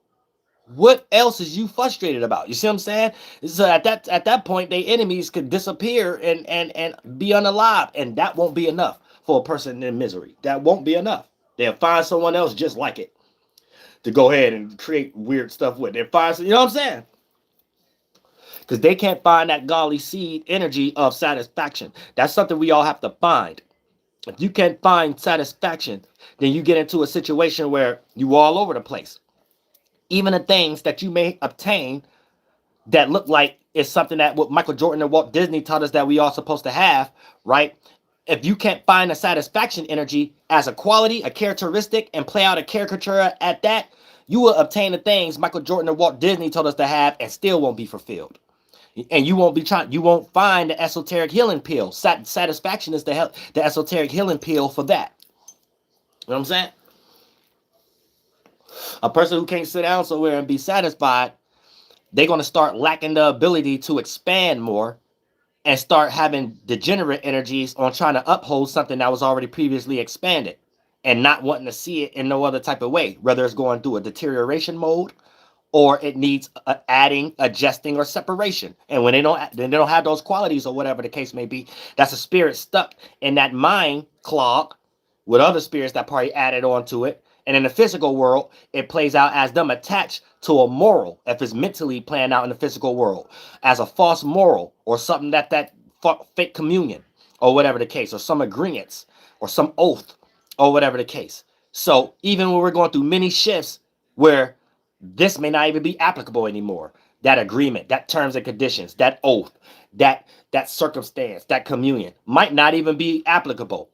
What else is you frustrated about? You see what I'm saying? So at that point, their enemies could disappear and be unalive, and that won't be enough for a person in misery. That won't be enough. They'll find someone else just like it to go ahead and create weird stuff with. They'll find, you know what I'm saying? Because they can't find that golly seed energy of satisfaction. That's something we all have to find. If you can't find satisfaction, then you get into a situation where you all over the place. Even the things that you may obtain that look like it's something that what Michael Jordan and Walt Disney taught us that we are supposed to have, right? If you can't find the satisfaction energy as a quality, a characteristic, and play out a caricature at that, you will obtain the things Michael Jordan and Walt Disney told us to have and still won't be fulfilled. And you won't find the esoteric healing pill. Satisfaction is the esoteric healing pill for that. You know what I'm saying? A person who can't sit down somewhere and be satisfied, they're going to start lacking the ability to expand more and start having degenerate energies on trying to uphold something that was already previously expanded and not wanting to see it in no other type of way, whether it's going through a deterioration mode or it needs adding, adjusting, or separation. And when they don't have those qualities or whatever the case may be, that's a spirit stuck in that mind clog with other spirits that probably added onto it. And in the physical world, it plays out as them attached to a moral, if it's mentally playing out in the physical world, as a false moral or something that fake communion or whatever the case, or some agreements or some oath or whatever the case. So even when we're going through many shifts where this may not even be applicable anymore, that agreement, that terms and conditions, that oath, that circumstance, that communion might not even be applicable.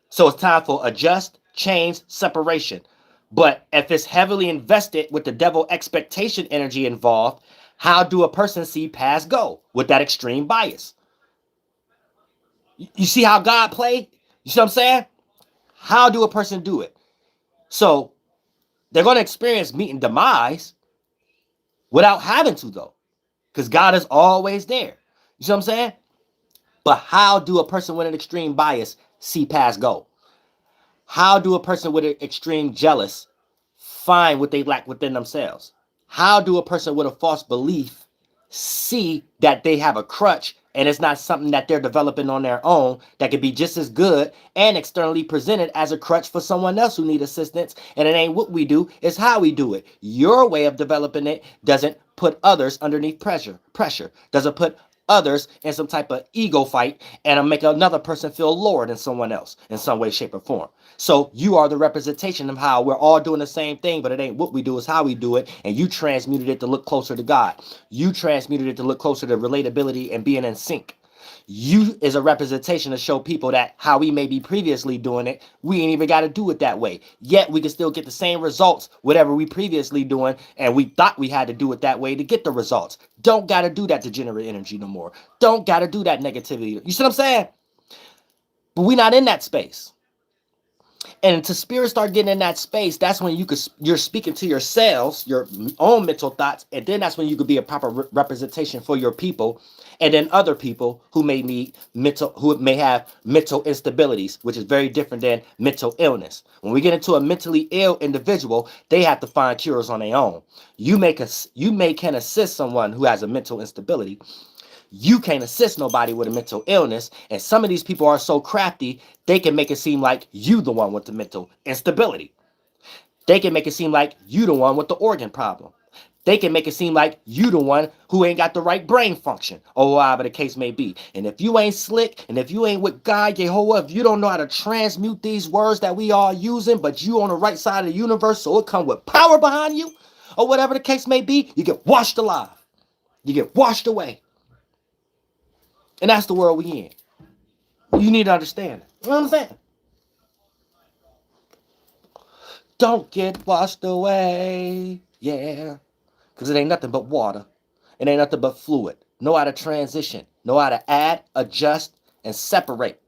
So it's time for adjust, change, separation. But if it's heavily invested with the devil expectation energy involved, how do a person see past go with that extreme bias? You see how God played? You see what I'm saying? How do a person do it? So they're going to experience meeting demise without having to, though, because God is always there. You see what I'm saying? But how do a person with an extreme bias see past go? How do a person with an extreme jealous find what they lack within themselves? How do a person with a false belief see that they have a crutch and it's not something that they're developing on their own that could be just as good and externally presented as a crutch for someone else who need assistance? And it ain't what we do, it's how we do it. Your way of developing it doesn't put others underneath pressure, doesn't put others in some type of ego fight and make another person feel lower than someone else in some way, shape, or form. So you are the representation of how we're all doing the same thing, but it ain't what we do, it's how we do it. And you transmuted it to look closer to God. You transmuted it to look closer to relatability and being in sync. You is a representation to show people that how we may be previously doing it, we ain't even got to do it that way. Yet we can still get the same results, whatever we previously doing, and we thought we had to do it that way to get the results. Don't got to do that degenerate energy no more. Don't got to do that negativity. You see what I'm saying? But we not in that space. And to spirit start getting in that space, that's when you're speaking to yourselves, your own mental thoughts, and then that's when you could be a proper representation for your people, and then other people who may have mental instabilities, which is very different than mental illness. When we get into a mentally ill individual, they have to find cures on their own. You can assist someone who has a mental instability. You can't assist nobody with a mental illness, and some of these people are so crafty, they can make it seem like you the one with the mental instability. They can make it seem like you the one with the organ problem. They can make it seem like you the one who ain't got the right brain function, or whatever the case may be. And if you ain't slick, and if you ain't with God, Yehovah, if you don't know how to transmute these words that we are using, but you on the right side of the universe, so it come with power behind you, or whatever the case may be, you get washed alive. You get washed away. And that's the world we in. You need to understand it. You know what I'm saying? Don't get washed away. Yeah. Because it ain't nothing but water. It ain't nothing but fluid. Know how to transition. Know how to add, adjust, and separate.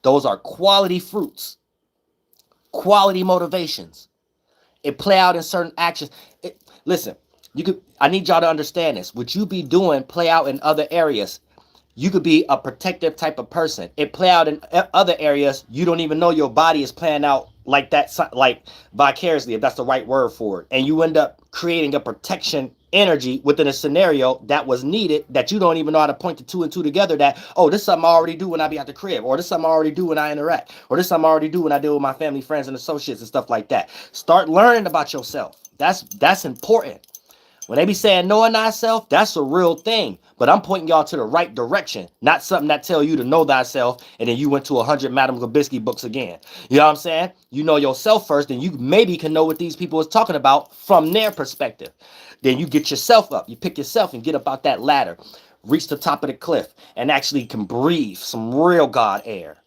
Those are quality fruits. Quality motivations. It play out in certain actions. Listen, I need y'all to understand this. What you be doing play out in other areas. You could be a protective type of person. It play out in other areas. You don't even know your body is playing out like that, like vicariously, if that's the right word for it. And you end up creating a protection energy within a scenario that was needed that you don't even know how to point the two and two together that, oh, this is something I already do when I be at the crib, or this is something I already do when I interact, or this is something I already do when I deal with my family, friends, and associates and stuff like that. Start learning about yourself. That's important. When they be saying knowing thyself, that's a real thing. But I'm pointing y'all to the right direction, not something that tell you to know thyself and then you went to 100 Madame Blavatsky books again. You know what I'm saying? You know yourself first, then you maybe can know what these people is talking about from their perspective. Then you get yourself up. You pick yourself and get up out that ladder, reach the top of the cliff, and actually can breathe some real God air.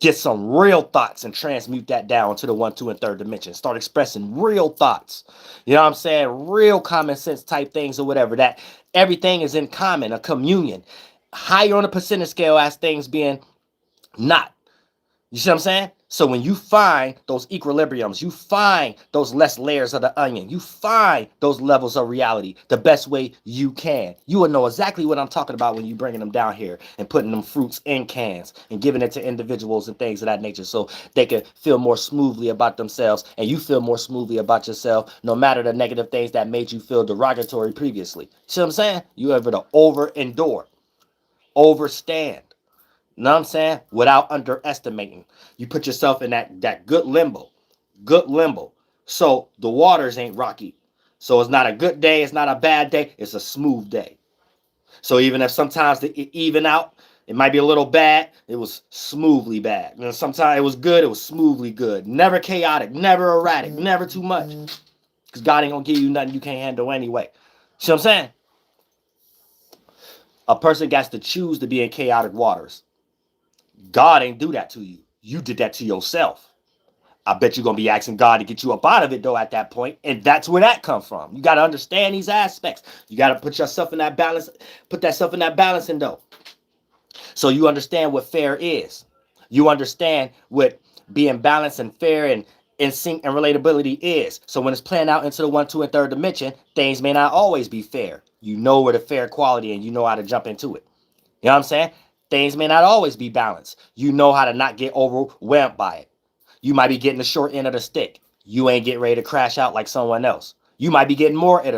Get some real thoughts and transmute that down to the 1, 2, and 3rd dimension. Start expressing real thoughts. You know what I'm saying? Real common sense type things or whatever. That everything is in common, a communion. Higher on the percentage scale as things being not. You see what I'm saying? So when you find those equilibriums, you find those less layers of the onion, you find those levels of reality the best way you can. You will know exactly what I'm talking about when you bringing them down here and putting them fruits in cans and giving it to individuals and things of that nature so they can feel more smoothly about themselves and you feel more smoothly about yourself no matter the negative things that made you feel derogatory previously. See what I'm saying? You able to over-endure, overstand. You know what I'm saying? Without underestimating. You put yourself in that good limbo. Good limbo. So the waters ain't rocky. So it's not a good day. It's not a bad day. It's a smooth day. So even if sometimes they even out, it might be a little bad. It was smoothly bad. And sometimes it was good. It was smoothly good. Never chaotic. Never erratic. Never too much. Because God ain't going to give you nothing you can't handle anyway. See what I'm saying? A person gets to choose to be in chaotic waters. God ain't do that to you. You did that to yourself. I bet you're going to be asking God to get you up out of it, though, at that point. And that's where that comes from. You got to understand these aspects. You got to put yourself in that balance. Put that self in that balancing, though. So you understand what fair is. You understand what being balanced and fair and in sync and relatability is. So when it's playing out into the 1, 2, and 3rd dimension, things may not always be fair. You know where the fair quality and you know how to jump into it. You know what I'm saying? Things may not always be balanced. You know how to not get overwhelmed by it. You might be getting the short end of the stick. You ain't getting ready to crash out like someone else. You might be getting more end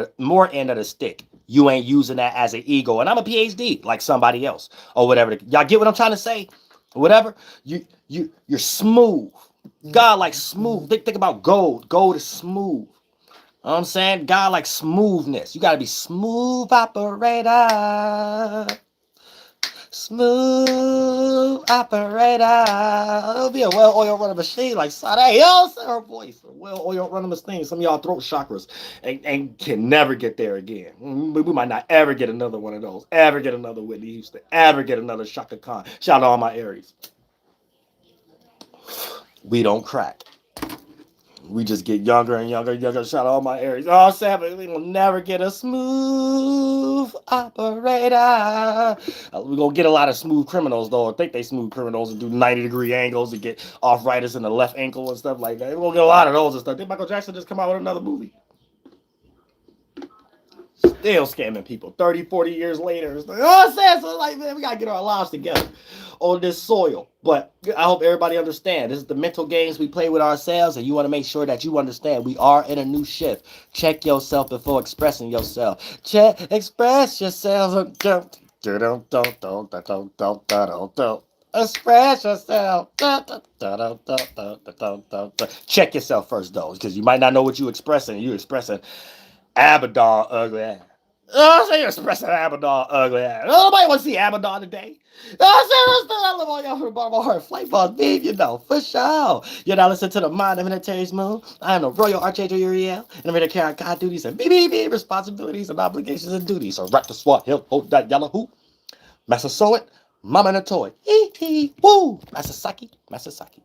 of the stick. You ain't using that as an ego. And I'm a PhD like somebody else or whatever. Y'all get what I'm trying to say? Whatever. You're smooth. God like smooth. Think about gold. Gold is smooth. You know what I'm saying? God like smoothness. You gotta be smooth operator. Smooth operator. It'll be a well-oiled running machine like Sade. Yo, her voice. A well-oiled running machine. Some of y'all throat chakras and can never get there again. We might not ever get another one of those. Ever get another Whitney Houston. Ever get another Shaka Khan. Shout out to all my Aries. We don't crack. We just get younger and younger and younger. Shout out all my Aries. Oh, Sam, we will never get a smooth operator. We're going to get a lot of smooth criminals, though. I think they smooth criminals and do 90-degree angles and get arthritis in the left ankle and stuff like that. We're going to get a lot of those and stuff. Did Michael Jackson just come out with another movie? Still scamming people 30, 40 years later. It's like, oh, Sam, so like, man, we got to get our lives together on this soil. But I hope everybody understands. This is the mental games we play with ourselves, and you want to make sure that you understand we are in a new shift. Check yourself before expressing yourself. Express yourself. Express yourself. Check yourself first, though, because you might not know what you're expressing. You're expressing Abaddon ugly ass. Oh, so you're expressing Abaddon ugly ass. Nobody wants to see Abaddon today. I live on y'all from the bottom of my heart. Flight boss, babe, you know, for sure. You're now listening to the Mind of Military's Moon. I am the Royal Archangel Uriel, and I'm here to carry out God duties and responsibilities and obligations and duties. So rock the SWAT, hill, hold that yellow hoop. Master sew it, mama in a toy. Hee hee, woo. Master Saki, Master Saki.